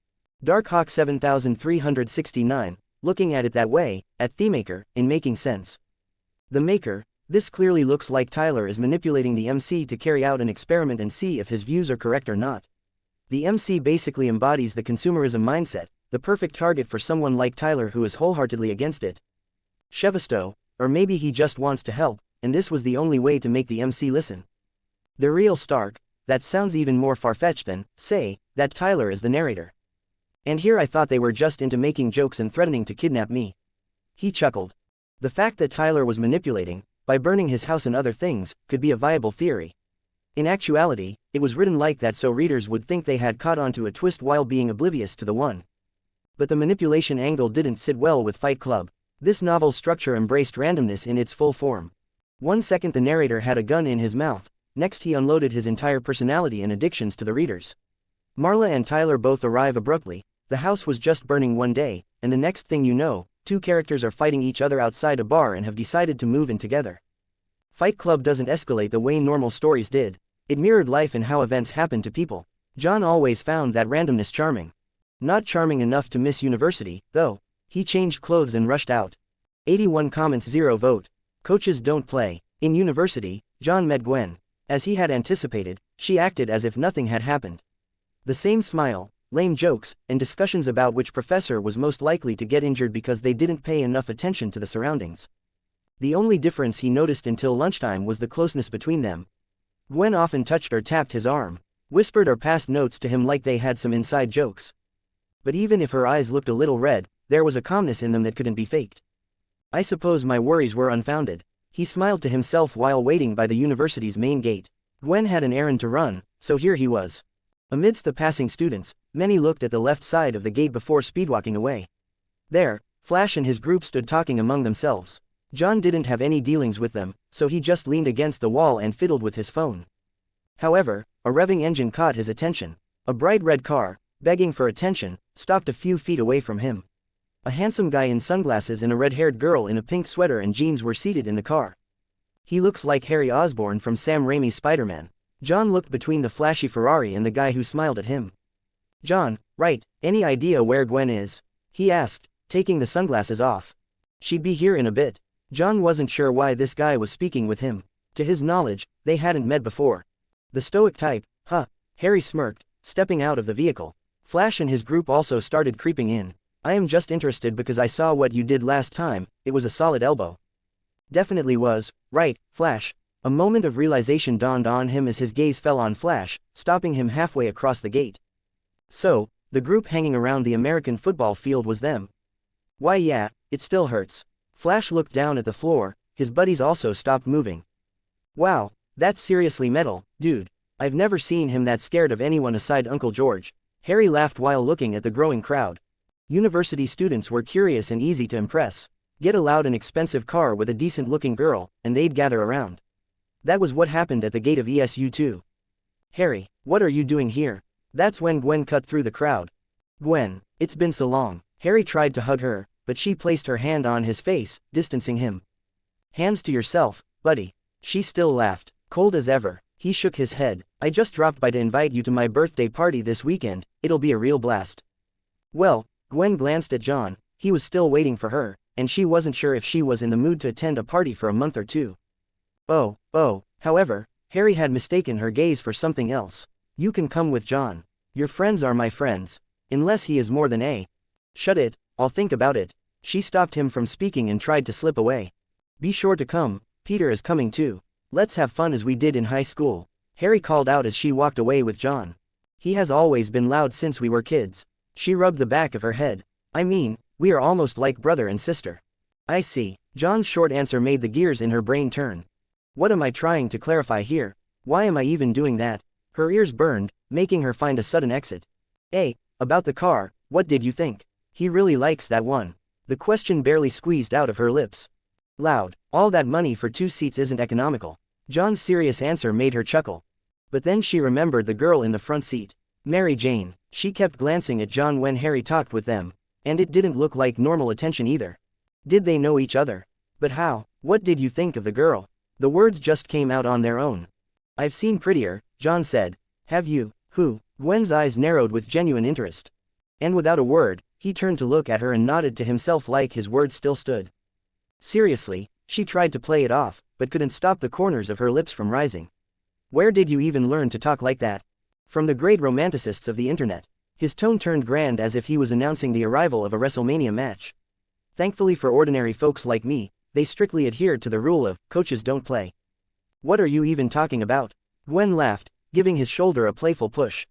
Darkhawk 7369, looking at it that way, at Themaker, in making sense. The Maker. This clearly looks like Tyler is manipulating the MC to carry out an experiment and see if his views are correct or not. The MC basically embodies the consumerism mindset, the perfect target for someone like Tyler who is wholeheartedly against it. Chevisto, or maybe he just wants to help, and this was the only way to make the MC listen. The real Stark. That sounds even more far-fetched than, say, that Tyler is the narrator. And here I thought they were just into making jokes and threatening to kidnap me. He chuckled. The fact that Tyler was manipulating, by burning his house and other things, could be a viable theory. In actuality, it was written like that so readers would think they had caught onto a twist while being oblivious to the one. But the manipulation angle didn't sit well with Fight Club. This novel's structure embraced randomness in its full form. 1 second the narrator had a gun in his mouth, next he unloaded his entire personality and addictions to the readers. Marla and Tyler both arrive abruptly, the house was just burning one day, and the next thing you know, 2 characters are fighting each other outside a bar and have decided to move in together. Fight Club doesn't escalate the way normal stories did. It mirrored life and how events happen to people. John always found that randomness charming. Not charming enough to miss university, though. He changed clothes and rushed out. 81 comments 0 vote. Coaches don't play. In university, John met Gwen. As he had anticipated, she acted as if nothing had happened. The same smile, lame jokes, and discussions about which professor was most likely to get injured because they didn't pay enough attention to the surroundings. The only difference he noticed until lunchtime was the closeness between them. Gwen often touched or tapped his arm, whispered or passed notes to him like they had some inside jokes. But even if her eyes looked a little red, there was a calmness in them that couldn't be faked. I suppose my worries were unfounded. He smiled to himself while waiting by the university's main gate. Gwen had an errand to run, so here he was. Amidst the passing students, many looked at the left side of the gate before speedwalking away. There, Flash and his group stood talking among themselves. John didn't have any dealings with them, so he just leaned against the wall and fiddled with his phone. However, a revving engine caught his attention. A bright red car, begging for attention, stopped a few feet away from him. A handsome guy in sunglasses and a red-haired girl in a pink sweater and jeans were seated in the car. He looks like Harry Osborn from Sam Raimi's Spider-Man. John looked between the flashy Ferrari and the guy who smiled at him. John, right, any idea where Gwen is? He asked, taking the sunglasses off. She'd be here in a bit. John wasn't sure why this guy was speaking with him. To his knowledge, they hadn't met before. The stoic type, huh? Harry smirked, stepping out of the vehicle. Flash and his group also started creeping in. I am just interested because I saw what you did last time, it was a solid elbow. Definitely was, right, Flash. A moment of realization dawned on him as his gaze fell on Flash, stopping him halfway across the gate. So, the group hanging around the American football field was them. Why yeah, it still hurts. Flash looked down at the floor, his buddies also stopped moving. Wow, that's seriously metal, dude. I've never seen him that scared of anyone aside Uncle George. Harry laughed while looking at the growing crowd. University students were curious and easy to impress. Get allowed an expensive car with a decent-looking girl, and they'd gather around. That was what happened at the gate of ESU too. Harry, what are you doing here? That's when Gwen cut through the crowd. Gwen, it's been so long. Harry tried to hug her, but she placed her hand on his face, distancing him. Hands to yourself, buddy. She still laughed, cold as ever. He shook his head. I just dropped by to invite you to my birthday party this weekend, it'll be a real blast. Well, Gwen glanced at John, he was still waiting for her, and she wasn't sure if she was in the mood to attend a party for a month or two. However, Harry had mistaken her gaze for something else. You can come with John. Your friends are my friends. Unless he is more than a. Shut it, I'll think about it. She stopped him from speaking and tried to slip away. Be sure to come, Peter is coming too. Let's have fun as we did in high school. Harry called out as she walked away with John. He has always been loud since we were kids. She rubbed the back of her head. I mean, we are almost like brother and sister. I see. John's short answer made the gears in her brain turn. What am I trying to clarify here? Why am I even doing that? Her ears burned, making her find a sudden exit. About the car, what did you think? He really likes that one. The question barely squeezed out of her lips. Loud, all that money for 2 seats isn't economical. John's serious answer made her chuckle. But then she remembered the girl in the front seat. Mary Jane. She kept glancing at John when Harry talked with them. And it didn't look like normal attention either. Did they know each other? But how? What did you think of the girl? The words just came out on their own. I've seen prettier, John said. Have you? Who? Gwen's eyes narrowed with genuine interest. And without a word, he turned to look at her and nodded to himself like his words still stood. Seriously, she tried to play it off, but couldn't stop the corners of her lips from rising. Where did you even learn to talk like that? From the great romanticists of the internet. His tone turned grand as if he was announcing the arrival of a WrestleMania match. Thankfully for ordinary folks like me, they strictly adhered to the rule of, coaches don't play. What are you even talking about? Gwen laughed, giving his shoulder a playful push.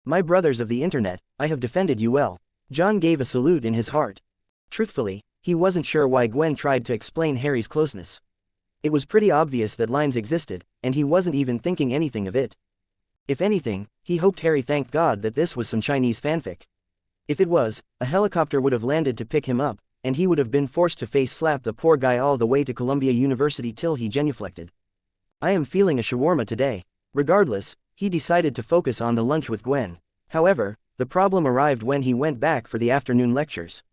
My brothers of the internet, I have defended you well. John gave a salute in his heart. Truthfully, he wasn't sure why Gwen tried to explain Harry's closeness. It was pretty obvious that lines existed, and he wasn't even thinking anything of it. If anything, he hoped Harry thanked God that this was some Chinese fanfic. If it was, a helicopter would have landed to pick him up, and he would have been forced to face slap the poor guy all the way to Columbia University till he genuflected. I am feeling a shawarma today. Regardless, he decided to focus on the lunch with Gwen. However, the problem arrived when he went back for the afternoon lectures.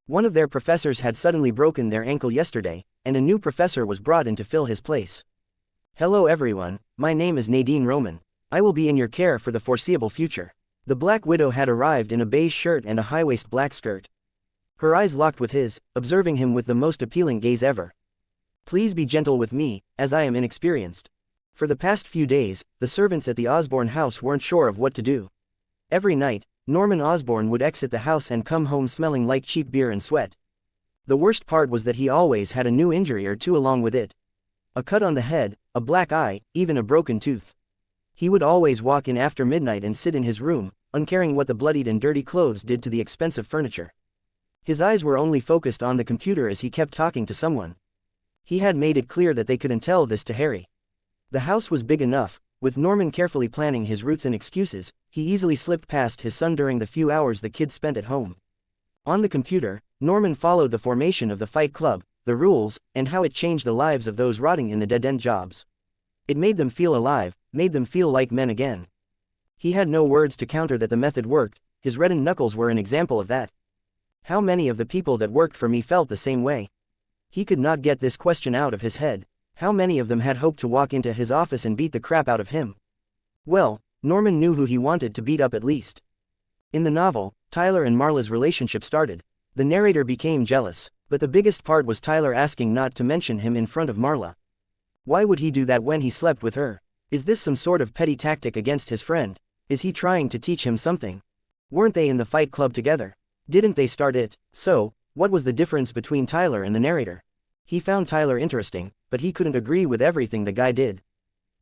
One of their professors had suddenly broken their ankle yesterday, and a new professor was brought in to fill his place. Hello everyone, my name is Nadine Roman. I will be in your care for the foreseeable future. The Black Widow had arrived in a beige shirt and a high-waist black skirt. Her eyes locked with his, observing him with the most appealing gaze ever. Please be gentle with me, as I am inexperienced. For the past few days, the servants at the Osborne house weren't sure of what to do. Every night, Norman Osborn would exit the house and come home smelling like cheap beer and sweat. The worst part was that he always had a new injury or two along with it. A cut on the head, a black eye, even a broken tooth. He would always walk in after midnight and sit in his room, uncaring what the bloodied and dirty clothes did to the expensive furniture. His eyes were only focused on the computer as he kept talking to someone. He had made it clear that they couldn't tell this to Harry. The house was big enough. With Norman carefully planning his routes and excuses, he easily slipped past his son during the few hours the kid spent at home. On the computer, Norman followed the formation of the Fight Club, the rules, and how it changed the lives of those rotting in the dead-end jobs. It made them feel alive, made them feel like men again. He had no words to counter that the method worked. His reddened knuckles were an example of that. How many of the people that worked for me felt the same way? He could not get this question out of his head. How many of them had hoped to walk into his office and beat the crap out of him? Well, Norman knew who he wanted to beat up at least. In the novel, Tyler and Marla's relationship started. The narrator became jealous, but the biggest part was Tyler asking not to mention him in front of Marla. Why would he do that when he slept with her? Is this some sort of petty tactic against his friend? Is he trying to teach him something? Weren't they in the Fight Club together? Didn't they start it? So, what was the difference between Tyler and the narrator? He found Tyler interesting, but he couldn't agree with everything the guy did.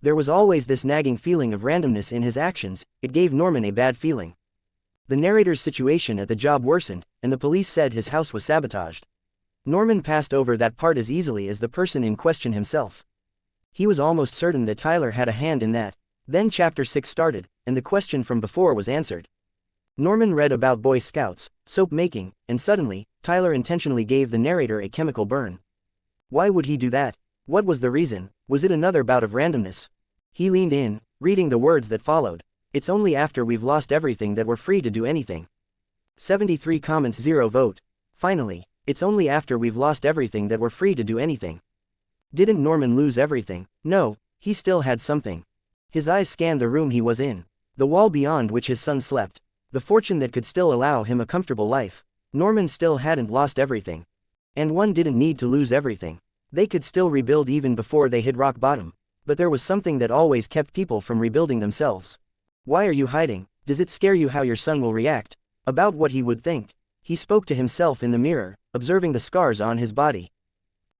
There was always this nagging feeling of randomness in his actions. It gave Norman a bad feeling. The narrator's situation at the job worsened, and the police said his house was sabotaged. Norman passed over that part as easily as the person in question himself. He was almost certain that Tyler had a hand in that. Then Chapter 6 started, and the question from before was answered. Norman read about Boy Scouts, soap making, and suddenly, Tyler intentionally gave the narrator a chemical burn. Why would he do that? What was the reason? Was it another bout of randomness? He leaned in, reading the words that followed. It's only after we've lost everything that we're free to do anything. 73 comments, 0 vote. Finally, it's only after we've lost everything that we're free to do anything. Didn't Norman lose everything? No, he still had something. His eyes scanned the room he was in. The wall beyond which his son slept. The fortune that could still allow him a comfortable life. Norman still hadn't lost everything. And one didn't need to lose everything. They could still rebuild even before they hit rock bottom. But there was something that always kept people from rebuilding themselves. Why are you hiding? Does it scare you how your son will react? About what he would think? He spoke to himself in the mirror, observing the scars on his body.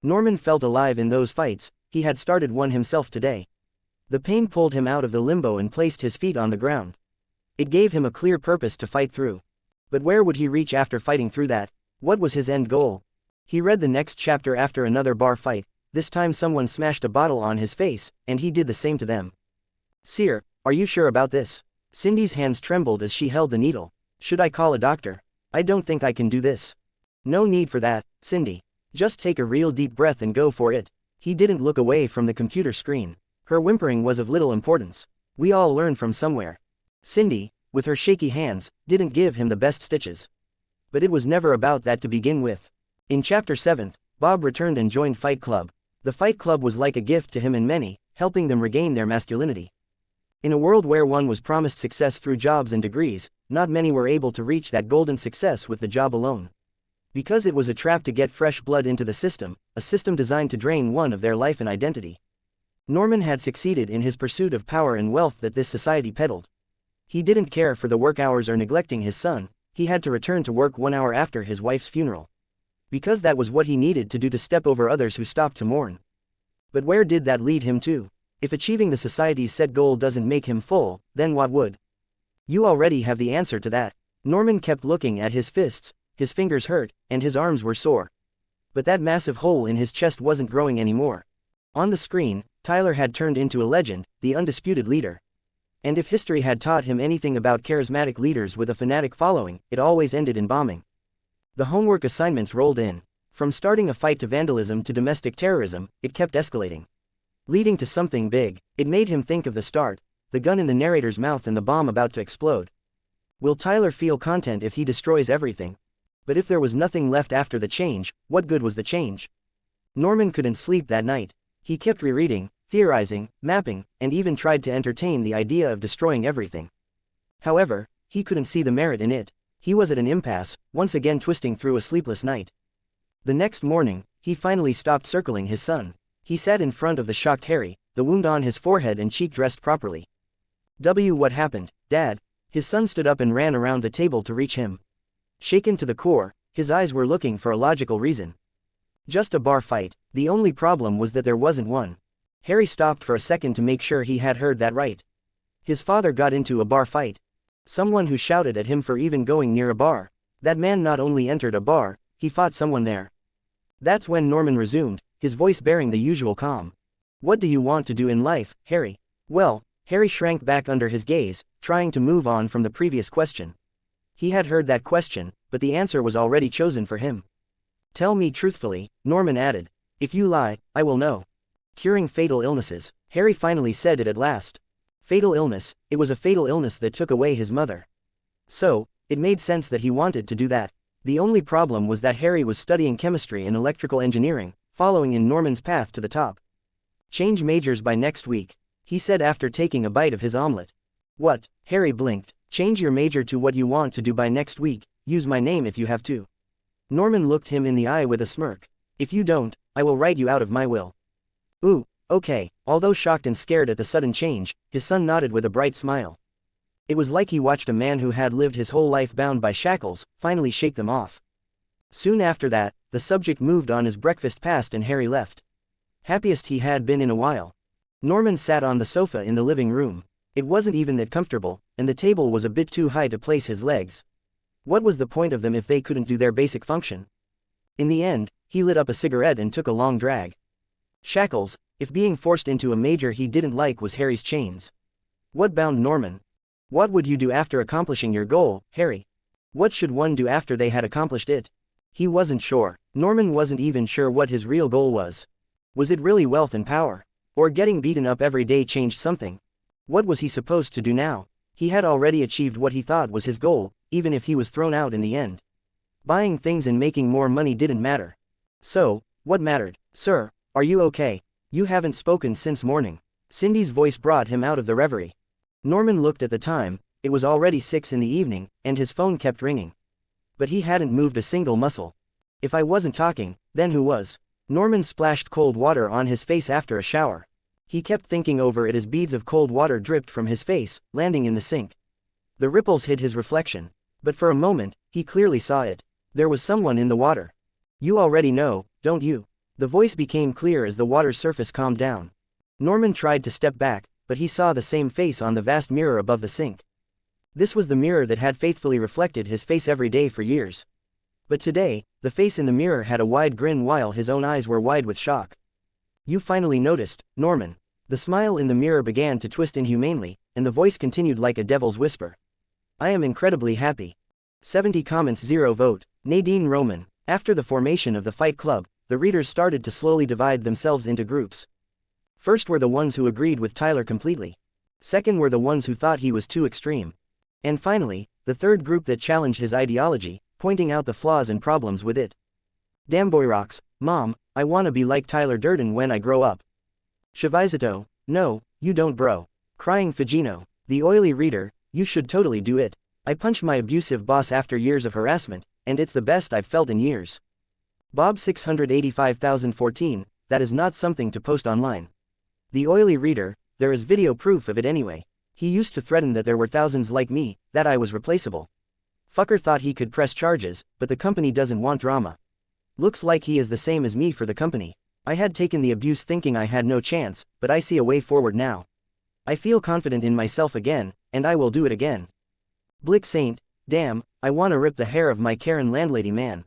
Norman felt alive in those fights. He had started one himself today. The pain pulled him out of the limbo and placed his feet on the ground. It gave him a clear purpose to fight through. But where would he reach after fighting through that? What was his end goal? He read the next chapter after another bar fight. This time someone smashed a bottle on his face, and he did the same to them. Sir, are you sure about this? Cindy's hands trembled as she held the needle. Should I call a doctor? I don't think I can do this. No need for that, Cindy. Just take a real deep breath and go for it. He didn't look away from the computer screen. Her whimpering was of little importance. We all learn from somewhere. Cindy, with her shaky hands, didn't give him the best stitches. But it was never about that to begin with. In Chapter 7, Bob returned and joined Fight Club. The Fight Club was like a gift to him and many, helping them regain their masculinity. In a world where one was promised success through jobs and degrees, not many were able to reach that golden success with the job alone. Because it was a trap to get fresh blood into the system, a system designed to drain one of their life and identity. Norman had succeeded in his pursuit of power and wealth that this society peddled. He didn't care for the work hours or neglecting his son. He had to return to work 1 hour after his wife's funeral. Because that was what he needed to do to step over others who stopped to mourn. But where did that lead him to? If achieving the society's set goal doesn't make him full, then what would? You already have the answer to that. Norman kept looking at his fists, his fingers hurt, and his arms were sore. But that massive hole in his chest wasn't growing anymore. On the screen, Tyler had turned into a legend, the undisputed leader. And if history had taught him anything about charismatic leaders with a fanatic following, it always ended in bombing. The homework assignments rolled in. From starting a fight to vandalism to domestic terrorism, it kept escalating, leading to something big. It made him think of the start, the gun in the narrator's mouth and the bomb about to explode. Will Tyler feel content if he destroys everything? But if there was nothing left after the change, what good was the change? Norman couldn't sleep that night. He kept rereading, theorizing, mapping, and even tried to entertain the idea of destroying everything. However, he couldn't see the merit in it. He was at an impasse, once again twisting through a sleepless night. The next morning, he finally stopped circling his son. He sat in front of the shocked Harry, the wound on his forehead and cheek dressed properly. What happened, Dad? His son stood up and ran around the table to reach him. Shaken to the core, his eyes were looking for a logical reason. Just a bar fight. The only problem was that there wasn't one. Harry stopped for a second to make sure he had heard that right. His father got into a bar fight. Someone who shouted at him for even going near a bar. That man not only entered a bar, he fought someone there. That's when Norman resumed, his voice bearing the usual calm. What do you want to do in life, Harry? Well, Harry shrank back under his gaze, trying to move on from the previous question. He had heard that question, but the answer was already chosen for him. Tell me truthfully, Norman added. If you lie, I will know. Curing fatal illnesses. Harry finally said it at last. Fatal illness, it was a fatal illness that took away his mother. So, it made sense that he wanted to do that. The only problem was that Harry was studying chemistry and electrical engineering, following in Norman's path to the top. Change majors by next week, he said after taking a bite of his omelet. What? Harry blinked. Change your major to what you want to do by next week, use my name if you have to. Norman looked him in the eye with a smirk. If you don't, I will write you out of my will. Ooh, okay. Although shocked and scared at the sudden change, his son nodded with a bright smile. It was like he watched a man who had lived his whole life bound by shackles, finally shake them off. Soon after that, the subject moved on as breakfast passed and Harry left. Happiest he had been in a while. Norman sat on the sofa in the living room. It wasn't even that comfortable, and the table was a bit too high to place his legs. What was the point of them if they couldn't do their basic function? In the end, he lit up a cigarette and took a long drag. Shackles, if being forced into a major he didn't like was Harry's chains. What bound Norman? What would you do after accomplishing your goal, Harry? What should one do after they had accomplished it? He wasn't sure. Norman wasn't even sure what his real goal was. Was it really wealth and power? Or getting beaten up every day changed something? What was he supposed to do now? He had already achieved what he thought was his goal, even if he was thrown out in the end. Buying things and making more money didn't matter. So, what mattered? Sir, are you okay? You haven't spoken since morning. Cindy's voice brought him out of the reverie. Norman looked at the time. It was already 6 in the evening, and his phone kept ringing. But he hadn't moved a single muscle. If I wasn't talking, then who was? Norman splashed cold water on his face after a shower. He kept thinking over it as beads of cold water dripped from his face, landing in the sink. The ripples hid his reflection. But for a moment, he clearly saw it. There was someone in the water. You already know, don't you? The voice became clear as the water's surface calmed down. Norman tried to step back, but he saw the same face on the vast mirror above the sink. This was the mirror that had faithfully reflected his face every day for years. But today, the face in the mirror had a wide grin while his own eyes were wide with shock. You finally noticed, Norman. The smile in the mirror began to twist inhumanely, and the voice continued like a devil's whisper. I am incredibly happy. 70 comments 0 vote. Nadine Roman. After the formation of the Fight Club, the readers started to slowly divide themselves into groups. First were the ones who agreed with Tyler completely. Second were the ones who thought he was too extreme. And finally, the third group that challenged his ideology, pointing out the flaws and problems with it. Damn boy rocks, Mom, I wanna be like Tyler Durden when I grow up. Shavizato, no, you don't bro. Crying Figino, the oily reader, you should totally do it. I punched my abusive boss after years of harassment, and it's the best I've felt in years. Bob 685,014, that is not something to post online. The oily reader, there is video proof of it anyway. He used to threaten that there were thousands like me, that I was replaceable. Fucker thought he could press charges, but the company doesn't want drama. Looks like he is the same as me for the company. I had taken the abuse thinking I had no chance, but I see a way forward now. I feel confident in myself again, and I will do it again. Blick Saint, damn, I wanna rip the hair of my Karen landlady, man.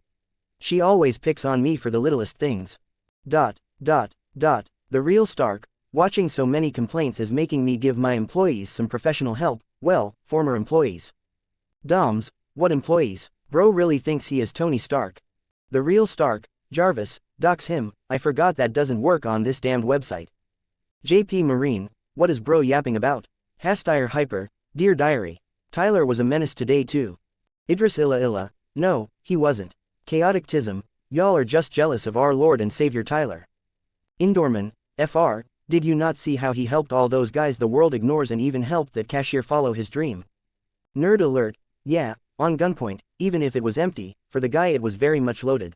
She always picks on me for the littlest things. ... The real Stark, watching so many complaints is making me give my employees some professional help, well, former employees. Doms, what employees? Bro really thinks he is Tony Stark. The real Stark, Jarvis, dox him, I forgot that doesn't work on this damned website. JP Marine, what is bro yapping about? Hastire Hyper, Dear Diary. Tyler was a menace today too. Idris Illa, no, he wasn't. Chaotic Tism, y'all are just jealous of our Lord and Savior Tyler. Indorman, FR, did you not see how he helped all those guys the world ignores and even helped that cashier follow his dream? Nerd alert, yeah, on gunpoint, even if it was empty, for the guy it was very much loaded.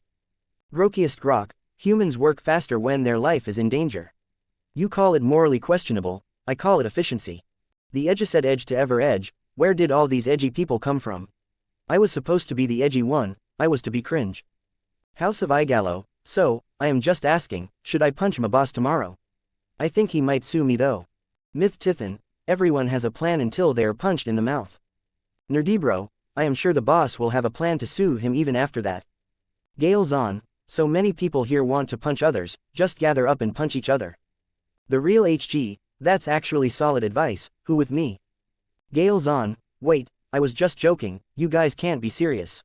Grokiest Grok, humans work faster when their life is in danger. You call it morally questionable, I call it efficiency. The edgeset edge to ever edge, where did all these edgy people come from? I was supposed to be the edgy one, I was to be cringe. House of Igallo, so, I am just asking, should I punch my boss tomorrow? I think he might sue me though. Myth Tithan, everyone has a plan until they are punched in the mouth. Nerdybro, I am sure the boss will have a plan to sue him even after that. Gale Zahn, so many people here want to punch others, just gather up and punch each other. The real HG, that's actually solid advice, who with me? Gale Zahn, wait, I was just joking, you guys can't be serious.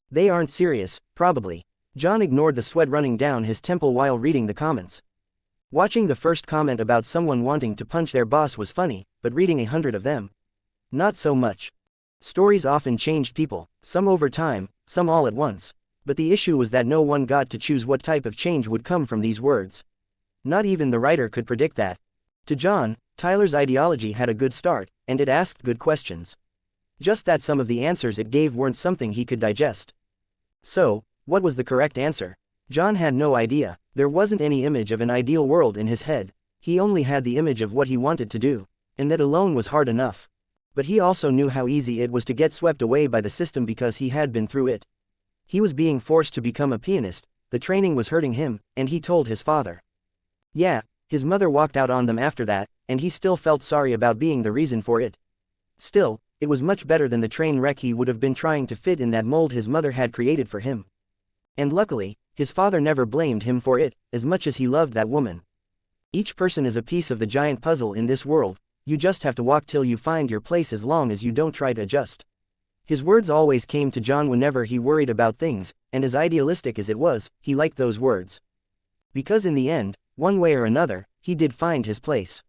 They aren't serious, probably. John ignored the sweat running down his temple while reading the comments. Watching the first comment about someone wanting to punch their boss was funny, but reading 100 of them, not so much. Stories often changed people, some over time, some all at once. But the issue was that no one got to choose what type of change would come from these words. Not even the writer could predict that. To John, Tyler's ideology had a good start, and it asked good questions. Just that some of the answers it gave weren't something he could digest. So, what was the correct answer? John had no idea. There wasn't any image of an ideal world in his head. He only had the image of what he wanted to do, and that alone was hard enough. But he also knew how easy it was to get swept away by the system because he had been through it. He was being forced to become a pianist, the training was hurting him, and he told his father. Yeah, his mother walked out on them after that, and he still felt sorry about being the reason for it. Still, it was much better than the train wreck he would have been trying to fit in that mold his mother had created for him. And luckily, his father never blamed him for it, as much as he loved that woman. Each person is a piece of the giant puzzle in this world, you just have to walk till you find your place as long as you don't try to adjust. His words always came to John whenever he worried about things, and as idealistic as it was, he liked those words. Because in the end, one way or another, he did find his place.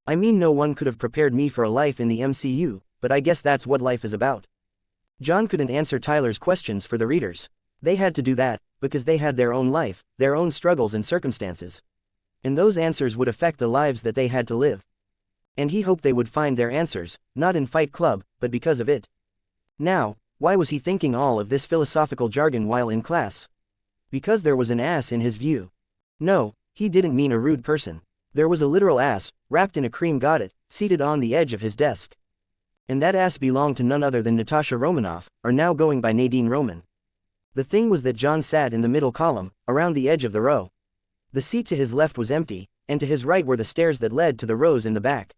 I mean, no one could have prepared me for a life in the MCU, but I guess that's what life is about. John couldn't answer Tyler's questions for the readers. They had to do that, because they had their own life, their own struggles and circumstances. And those answers would affect the lives that they had to live. And he hoped they would find their answers, not in Fight Club, but because of it. Now, why was he thinking all of this philosophical jargon while in class? Because there was an ass in his view. No, he didn't mean a rude person. There was a literal ass, wrapped in a cream gaudet, seated on the edge of his desk. And that ass belonged to none other than Natasha Romanoff, or now going by Nadine Roman. The thing was that John sat in the middle column, around the edge of the row. The seat to his left was empty, and to his right were the stairs that led to the rows in the back.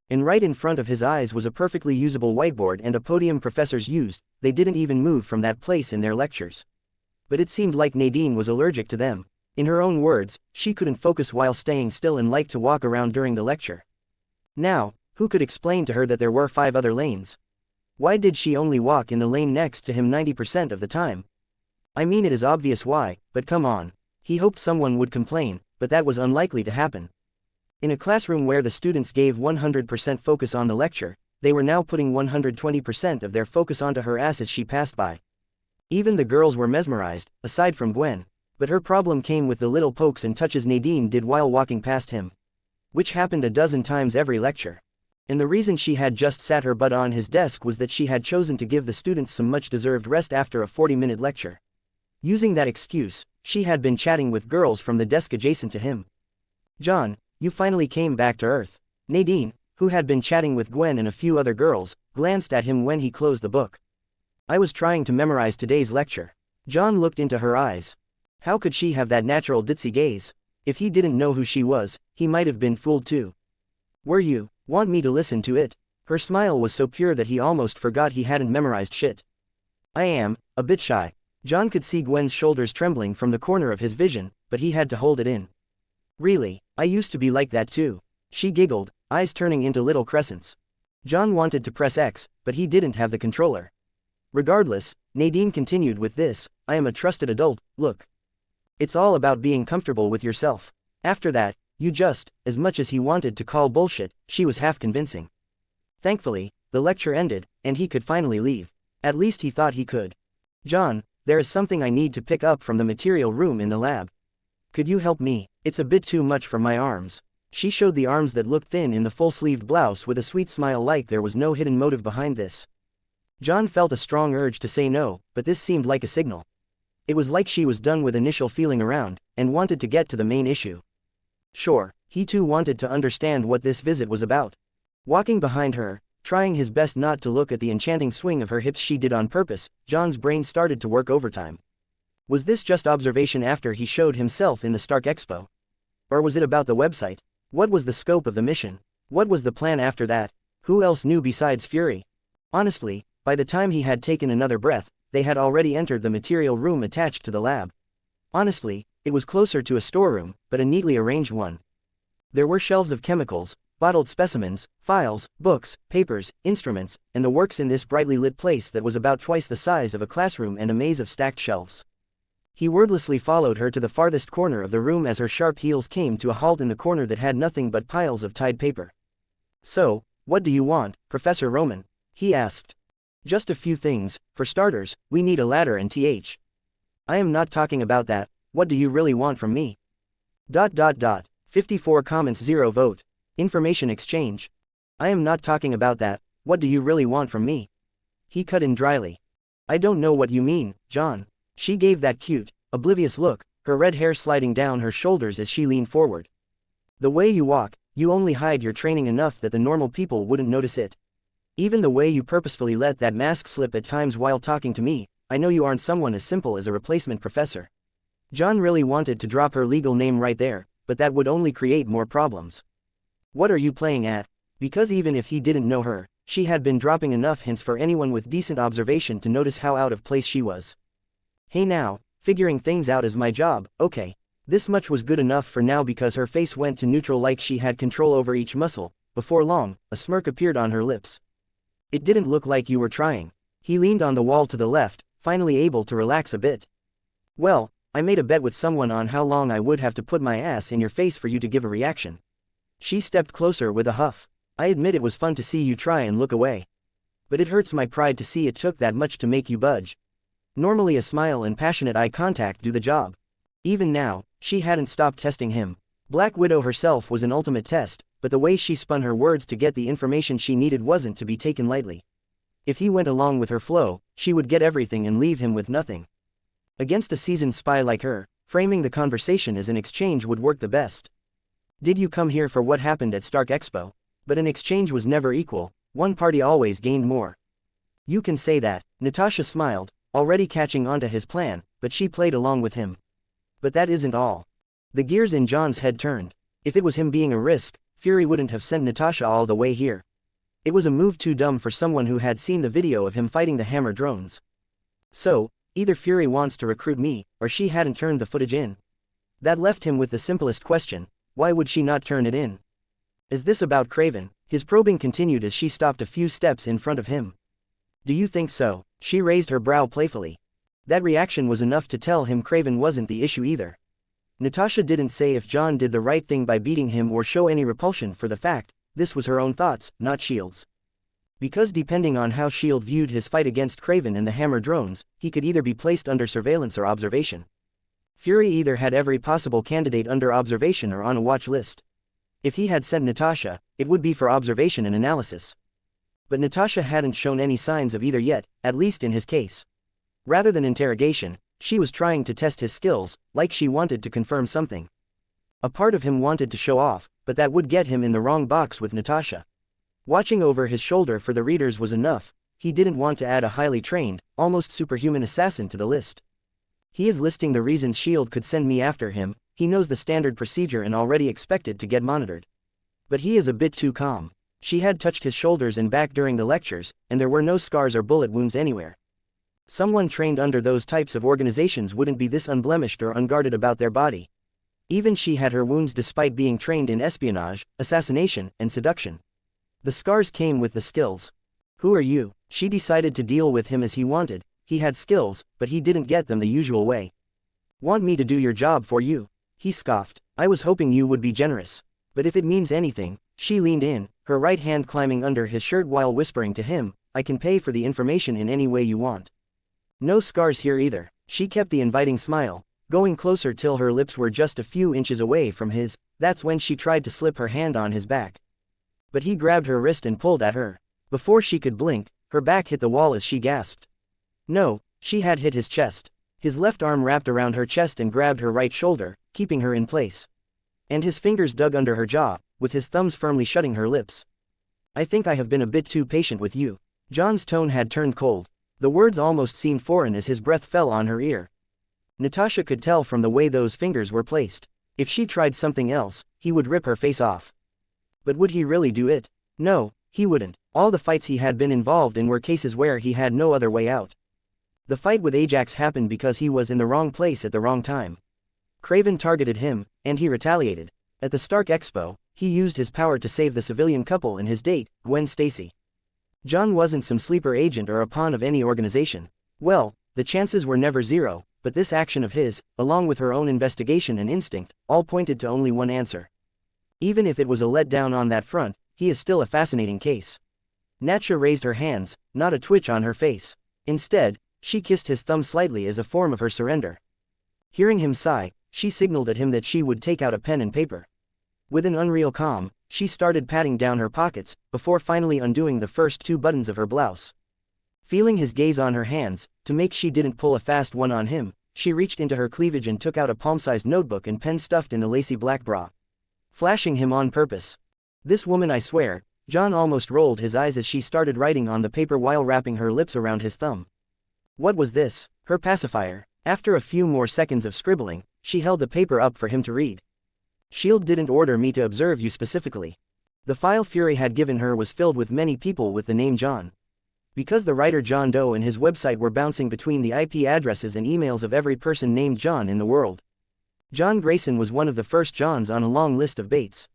And right in front of his eyes was a perfectly usable whiteboard and a podium professors used. They didn't even move from that place in their lectures. But it seemed like Nadine was allergic to them. In her own words, she couldn't focus while staying still and liked to walk around during the lecture. Now, who could explain to her that there were 5 other lanes? Why did she only walk in the lane next to him 90% of the time? I mean, it is obvious why, but come on. He hoped someone would complain, but that was unlikely to happen. In a classroom where the students gave 100% focus on the lecture, they were now putting 120% of their focus onto her ass as she passed by. Even the girls were mesmerized, aside from Gwen. But her problem came with the little pokes and touches Nadine did while walking past him. Which happened a dozen times every lecture. And the reason she had just sat her butt on his desk was that she had chosen to give the students some much-deserved rest after a 40-minute lecture. Using that excuse, she had been chatting with girls from the desk adjacent to him. John, you finally came back to earth. Nadine, who had been chatting with Gwen and a few other girls, glanced at him when he closed the book. I was trying to memorize today's lecture. John looked into her eyes. How could she have that natural ditzy gaze? If he didn't know who she was, he might have been fooled too. Want me to listen to it? Her smile was so pure that he almost forgot he hadn't memorized shit. I am a bit shy. John could see Gwen's shoulders trembling from the corner of his vision, but he had to hold it in. Really, I used to be like that too. She giggled, eyes turning into little crescents. John wanted to press X, but he didn't have the controller. Regardless, Nadine continued with this, I am a trusted adult, look. It's all about being comfortable with yourself. After that, you just, as much as he wanted to call bullshit, she was half convincing. Thankfully, the lecture ended, and he could finally leave. At least he thought he could. John, there is something I need to pick up from the material room in the lab. Could you help me? It's a bit too much for my arms. She showed the arms that looked thin in the full-sleeved blouse with a sweet smile like there was no hidden motive behind this. John felt a strong urge to say no, but this seemed like a signal. It was like she was done with initial feeling around, and wanted to get to the main issue. Sure, he too wanted to understand what this visit was about. Walking behind her, trying his best not to look at the enchanting swing of her hips she did on purpose, John's brain started to work overtime. Was this just observation after he showed himself in the Stark Expo? Or was it about the website? What was the scope of the mission? What was the plan after that? Who else knew besides Fury? Honestly, by the time he had taken another breath, they had already entered the material room attached to the lab. Honestly, it was closer to a storeroom, but a neatly arranged one. There were shelves of chemicals, bottled specimens, files, books, papers, instruments, and the works in this brightly lit place that was about twice the size of a classroom and a maze of stacked shelves. He wordlessly followed her to the farthest corner of the room as her sharp heels came to a halt in the corner that had nothing but piles of tied paper. So, what do you want, Professor Roman? He asked. Just a few things. For starters, we need a ladder and I am not talking about that. What do you really want from me? 54 comments 0 vote. Information exchange. I am not talking about that. What do you really want from me? He cut in dryly. I don't know what you mean, John. She gave that cute, oblivious look, her red hair sliding down her shoulders as she leaned forward. The way you walk, you only hide your training enough that the normal people wouldn't notice it. Even the way you purposefully let that mask slip at times while talking to me, I know you aren't someone as simple as a replacement professor. John really wanted to drop her legal name right there, but that would only create more problems. What are you playing at? Because even if he didn't know her, she had been dropping enough hints for anyone with decent observation to notice how out of place she was. Hey now, figuring things out is my job, okay. This much was good enough for now because her face went to neutral like she had control over each muscle. Before long, a smirk appeared on her lips. It didn't look like you were trying. He leaned on the wall to the left, finally able to relax a bit. Well, I made a bet with someone on how long I would have to put my ass in your face for you to give a reaction. She stepped closer with a huff. I admit it was fun to see you try and look away. But it hurts my pride to see it took that much to make you budge. Normally a smile and passionate eye contact do the job. Even now, she hadn't stopped testing him. Black Widow herself was an ultimate test, but the way she spun her words to get the information she needed wasn't to be taken lightly. If he went along with her flow, she would get everything and leave him with nothing. Against a seasoned spy like her, framing the conversation as an exchange would work the best. Did you come here for what happened at Stark Expo? But an exchange was never equal, one party always gained more. You can say that, Natasha smiled, already catching on to his plan, but she played along with him. But that isn't all. The gears in John's head turned. If it was him being a risk, Fury wouldn't have sent Natasha all the way here. It was a move too dumb for someone who had seen the video of him fighting the Hammer drones. So, either Fury wants to recruit me, or she hadn't turned the footage in. That left him with the simplest question, why would she not turn it in? Is this about Kraven? His probing continued as she stopped a few steps in front of him. Do you think so? She raised her brow playfully. That reaction was enough to tell him Kraven wasn't the issue either. Natasha didn't say if John did the right thing by beating him or show any repulsion for the fact, this was her own thoughts, not S.H.I.E.L.'s. Because depending on how S.H.I.E.L.D. viewed his fight against Kraven and the Hammer drones, he could either be placed under surveillance or observation. Fury either had every possible candidate under observation or on a watch list. If he had sent Natasha, it would be for observation and analysis. But Natasha hadn't shown any signs of either yet, at least in his case. Rather than interrogation, she was trying to test his skills, like she wanted to confirm something. A part of him wanted to show off, but that would get him in the wrong box with Natasha. Watching over his shoulder for the readers was enough, he didn't want to add a highly trained, almost superhuman assassin to the list. He is listing the reasons S.H.I.E.L.D. could send me after him, he knows the standard procedure and already expected to get monitored. But he is a bit too calm. She had touched his shoulders and back during the lectures, and there were no scars or bullet wounds anywhere. Someone trained under those types of organizations wouldn't be this unblemished or unguarded about their body. Even she had her wounds despite being trained in espionage, assassination, and seduction. The scars came with the skills. Who are you? She decided to deal with him as he wanted. He had skills, but he didn't get them the usual way. Want me to do your job for you? He scoffed. I was hoping you would be generous. But if it means anything, she leaned in, her right hand climbing under his shirt while whispering to him, I can pay for the information in any way you want. No scars here either. She kept the inviting smile, going closer till her lips were just a few inches away from his. That's when she tried to slip her hand on his back. But he grabbed her wrist and pulled at her. Before she could blink, her back hit the wall as she gasped. No, she had hit his chest. His left arm wrapped around her chest and grabbed her right shoulder, keeping her in place. And his fingers dug under her jaw, with his thumbs firmly shutting her lips. I think I have been a bit too patient with you. John's tone had turned cold. The words almost seemed foreign as his breath fell on her ear. Natasha could tell from the way those fingers were placed. If she tried something else, he would rip her face off. But would he really do it? No, he wouldn't. All the fights he had been involved in were cases where he had no other way out. The fight with Ajax happened because he was in the wrong place at the wrong time. Kraven targeted him, and he retaliated. At the Stark Expo, he used his power to save the civilian couple and his date, Gwen Stacy. John wasn't some sleeper agent or a pawn of any organization. Well, the chances were never zero, but this action of his, along with her own investigation and instinct, all pointed to only one answer. Even if it was a letdown on that front, he is still a fascinating case. Natasha raised her hands, not a twitch on her face. Instead, she kissed his thumb slightly as a form of her surrender. Hearing him sigh, she signaled at him that she would take out a pen and paper. With an unreal calm, she started patting down her pockets, before finally undoing the first 2 buttons of her blouse. Feeling his gaze on her hands, to make she didn't pull a fast one on him, she reached into her cleavage and took out a palm-sized notebook and pen stuffed in the lacy black bra. Flashing him on purpose. This woman, I swear. John almost rolled his eyes as she started writing on the paper while wrapping her lips around his thumb. What was this? Her pacifier. After a few more seconds of scribbling, she held the paper up for him to read. SHIELD didn't order me to observe you specifically. The file Fury had given her was filled with many people with the name John. Because the writer John Doe and his website were bouncing between the IP addresses and emails of every person named John in the world. John Grayson was one of the first Johns on a long list of Bates.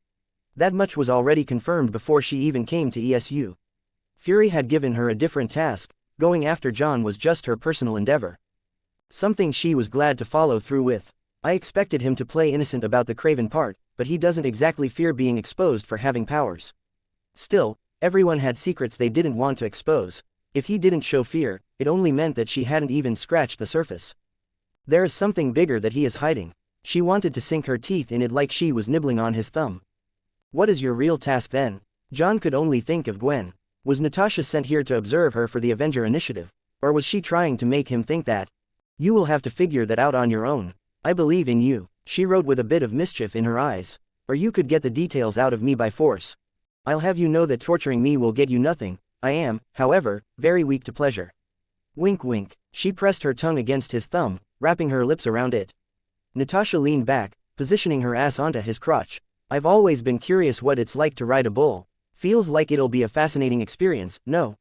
That much was already confirmed before she even came to ESU. Fury had given her a different task. Going after John was just her personal endeavor. Something she was glad to follow through with. I expected him to play innocent about the Kraven part, but he doesn't exactly fear being exposed for having powers. Still, everyone had secrets they didn't want to expose. If he didn't show fear, it only meant that she hadn't even scratched the surface. There is something bigger that he is hiding. She wanted to sink her teeth in it like she was nibbling on his thumb. What is your real task then? John could only think of Gwen. Was Natasha sent here to observe her for the Avenger Initiative? Or was she trying to make him think that? You will have to figure that out on your own. I believe in you, she wrote with a bit of mischief in her eyes. Or you could get the details out of me by force. I'll have you know that torturing me will get you nothing. I am, however, very weak to pleasure. Wink wink. She pressed her tongue against his thumb, wrapping her lips around it. Natasha leaned back, positioning her ass onto his crotch. I've always been curious what it's like to ride a bull. Feels like it'll be a fascinating experience, no?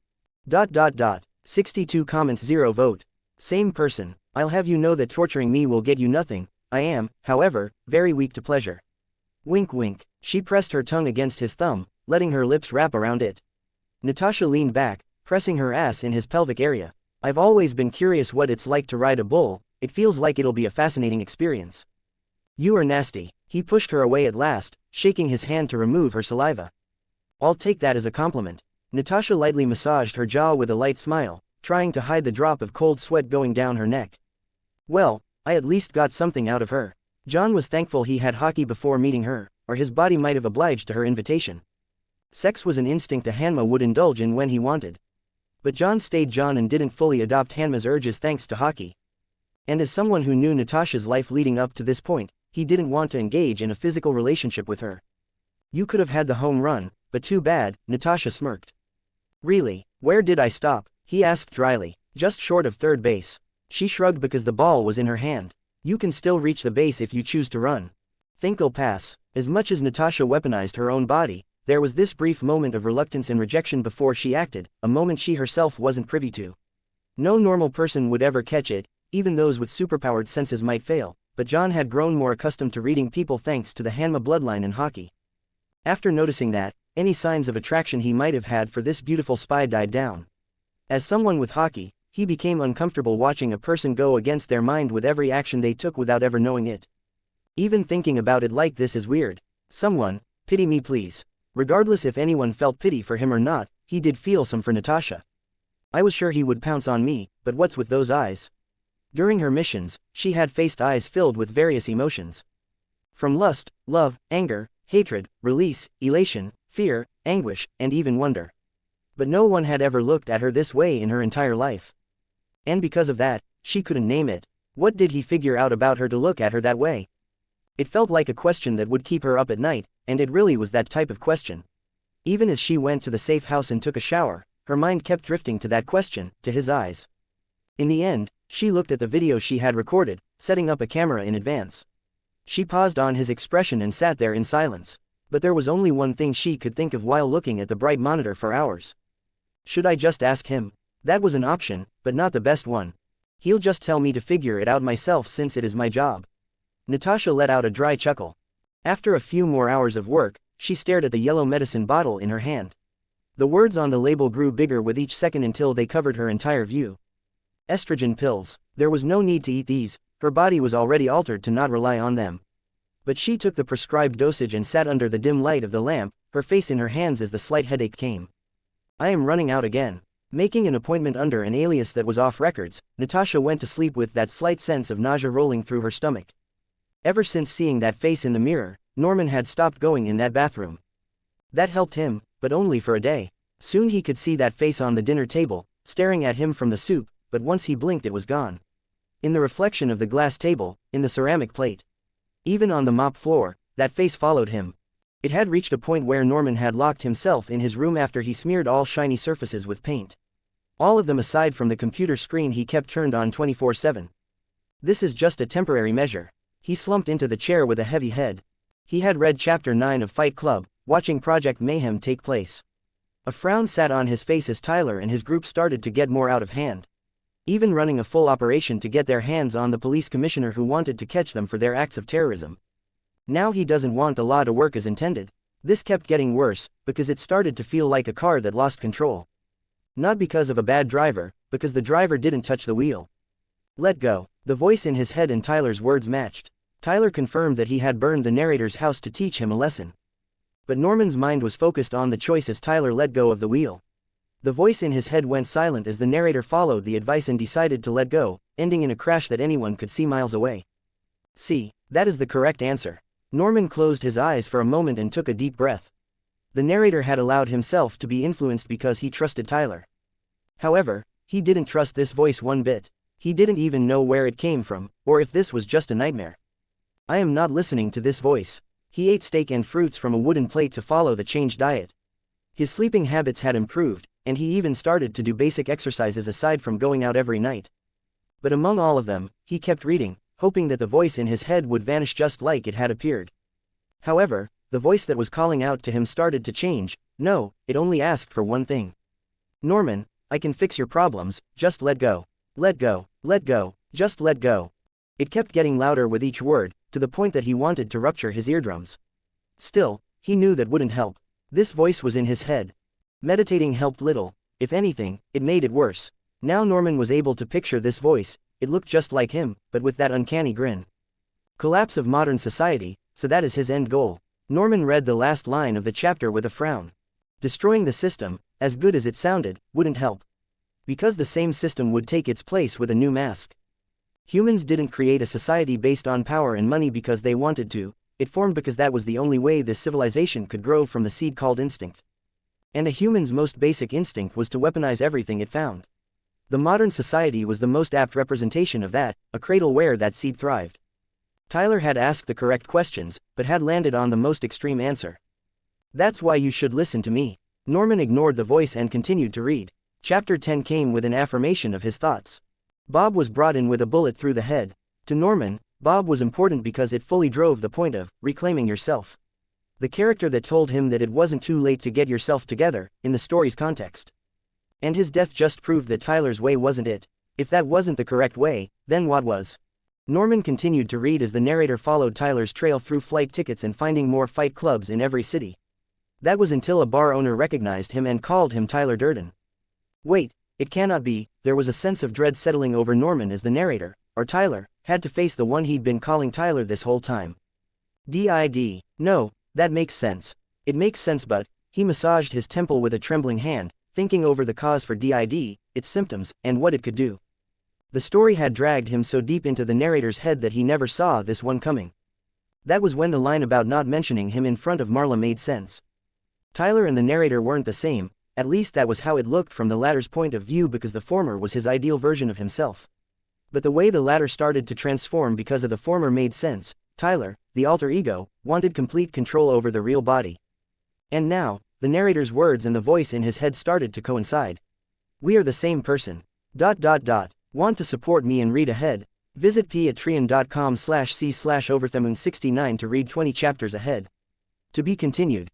62 comments 0 vote. Same person. I'll have you know that torturing me will get you nothing. I am, however, very weak to pleasure. Wink wink. She pressed her tongue against his thumb, letting her lips wrap around it. Natasha leaned back, pressing her ass in his pelvic area. I've always been curious what it's like to ride a bull. It feels like it'll be a fascinating experience. You are nasty. He pushed her away at last, shaking his hand to remove her saliva. I'll take that as a compliment. Natasha lightly massaged her jaw with a light smile, trying to hide the drop of cold sweat going down her neck. Well, I at least got something out of her. John was thankful he had hockey before meeting her, or his body might have obliged to her invitation. Sex was an instinct a Hanma would indulge in when he wanted. But John stayed John and didn't fully adopt Hanma's urges thanks to hockey. And as someone who knew Natasha's life leading up to this point, he didn't want to engage in a physical relationship with her. You could have had the home run, but too bad, Natasha smirked. Really, where did I stop? He asked dryly. Just short of third base. She shrugged because the ball was in her hand. You can still reach the base if you choose to run. Think I'll pass. As much as Natasha weaponized her own body, There was this brief moment of reluctance and rejection before she acted, a moment she herself wasn't privy to. No normal person would ever catch it, even those with superpowered senses might fail, but John had grown more accustomed to reading people thanks to the Hanma bloodline in hockey. After noticing that, any signs of attraction he might have had for this beautiful spy died down. As someone with hockey, he became uncomfortable watching a person go against their mind with every action they took without ever knowing it. Even thinking about it like this is weird. Someone, pity me please. Regardless if anyone felt pity for him or not, he did feel some for Natasha. I was sure he would pounce on me, but what's with those eyes? During her missions, she had faced eyes filled with various emotions. From lust, love, anger, hatred, release, elation, fear, anguish, and even wonder. But no one had ever looked at her this way in her entire life. And because of that, she couldn't name it. What did he figure out about her to look at her that way? It felt like a question that would keep her up at night, and it really was that type of question. Even as she went to the safe house and took a shower, her mind kept drifting to that question, to his eyes. In the end, she looked at the video she had recorded, setting up a camera in advance. She paused on his expression and sat there in silence. But there was only one thing she could think of while looking at the bright monitor for hours. Should I just ask him? That was an option, but not the best one. He'll just tell me to figure it out myself since it is my job. Natasha let out a dry chuckle. After a few more hours of work, she stared at the yellow medicine bottle in her hand. The words on the label grew bigger with each second until they covered her entire view. Estrogen pills. There was no need to eat these, her body was already altered to not rely on them. But she took the prescribed dosage and sat under the dim light of the lamp, her face in her hands as the slight headache came. I am running out again. Making an appointment under an alias that was off records, Natasha went to sleep with that slight sense of nausea rolling through her stomach. Ever since seeing that face in the mirror, Norman had stopped going in that bathroom. That helped him, but only for a day. Soon he could see that face on the dinner table, staring at him from the soup, but once he blinked it was gone. In the reflection of the glass table, in the ceramic plate. Even on the mop floor, that face followed him. It had reached a point where Norman had locked himself in his room after he smeared all shiny surfaces with paint. All of them aside from the computer screen he kept turned on 24/7. This is just a temporary measure. He slumped into the chair with a heavy head. He had read Chapter 9 of Fight Club, watching Project Mayhem take place. A frown sat on his face as Tyler and his group started to get more out of hand. Even running a full operation to get their hands on the police commissioner who wanted to catch them for their acts of terrorism. Now he doesn't want the law to work as intended. This kept getting worse, because it started to feel like a car that lost control. Not because of a bad driver, because the driver didn't touch the wheel. Let go. The voice in his head and Tyler's words matched. Tyler confirmed that he had burned the narrator's house to teach him a lesson. But Norman's mind was focused on the choice as Tyler let go of the wheel. The voice in his head went silent as the narrator followed the advice and decided to let go, ending in a crash that anyone could see miles away. See, that is the correct answer. Norman closed his eyes for a moment and took a deep breath. The narrator had allowed himself to be influenced because he trusted Tyler. However, he didn't trust this voice one bit. He didn't even know where it came from, or if this was just a nightmare. I am not listening to this voice. He ate steak and fruits from a wooden plate to follow the changed diet. His sleeping habits had improved, and he even started to do basic exercises aside from going out every night. But among all of them, he kept reading, hoping that the voice in his head would vanish just like it had appeared. However, the voice that was calling out to him started to change. No, it only asked for one thing. Norman, I can fix your problems, just let go. Let go, just let go. It kept getting louder with each word, to the point that he wanted to rupture his eardrums. Still, he knew that wouldn't help. This voice was in his head. Meditating helped little. If anything, it made it worse. Now Norman was able to picture this voice. It looked just like him, but with that uncanny grin. Collapse of modern society, so that is his end goal. Norman read the last line of the chapter with a frown. Destroying the system, as good as it sounded, wouldn't help. Because the same system would take its place with a new mask. Humans didn't create a society based on power and money because they wanted to, it formed because that was the only way this civilization could grow from the seed called instinct. And a human's most basic instinct was to weaponize everything it found. The modern society was the most apt representation of that, a cradle where that seed thrived. Tyler had asked the correct questions, but had landed on the most extreme answer. That's why you should listen to me. Norman ignored the voice and continued to read. Chapter 10 came with an affirmation of his thoughts. Bob was brought in with a bullet through the head. To Norman, Bob was important because it fully drove the point of reclaiming yourself. The character that told him that it wasn't too late to get yourself together, in the story's context. And his death just proved that Tyler's way wasn't it. If that wasn't the correct way, then what was? Norman continued to read as the narrator followed Tyler's trail through flight tickets and finding more fight clubs in every city. That was until a bar owner recognized him and called him Tyler Durden. Wait, it cannot be. There was a sense of dread settling over Norman as the narrator, or Tyler, had to face the one he'd been calling Tyler this whole time. DID. No, that makes sense. It makes sense, but he massaged his temple with a trembling hand, thinking over the cause for DID, its symptoms, and what it could do. The story had dragged him so deep into the narrator's head that he never saw this one coming. That was when the line about not mentioning him in front of Marla made sense. Tyler and the narrator weren't the same, at least that was how it looked from the latter's point of view, because the former was his ideal version of himself. But the way the latter started to transform because of the former made sense. Tyler, the alter ego, wanted complete control over the real body. And now, the narrator's words and the voice in his head started to coincide. We are the same person. ... Want to support me and read ahead? Visit patreon.com/c/overthemoon69 to read 20 chapters ahead. To be continued.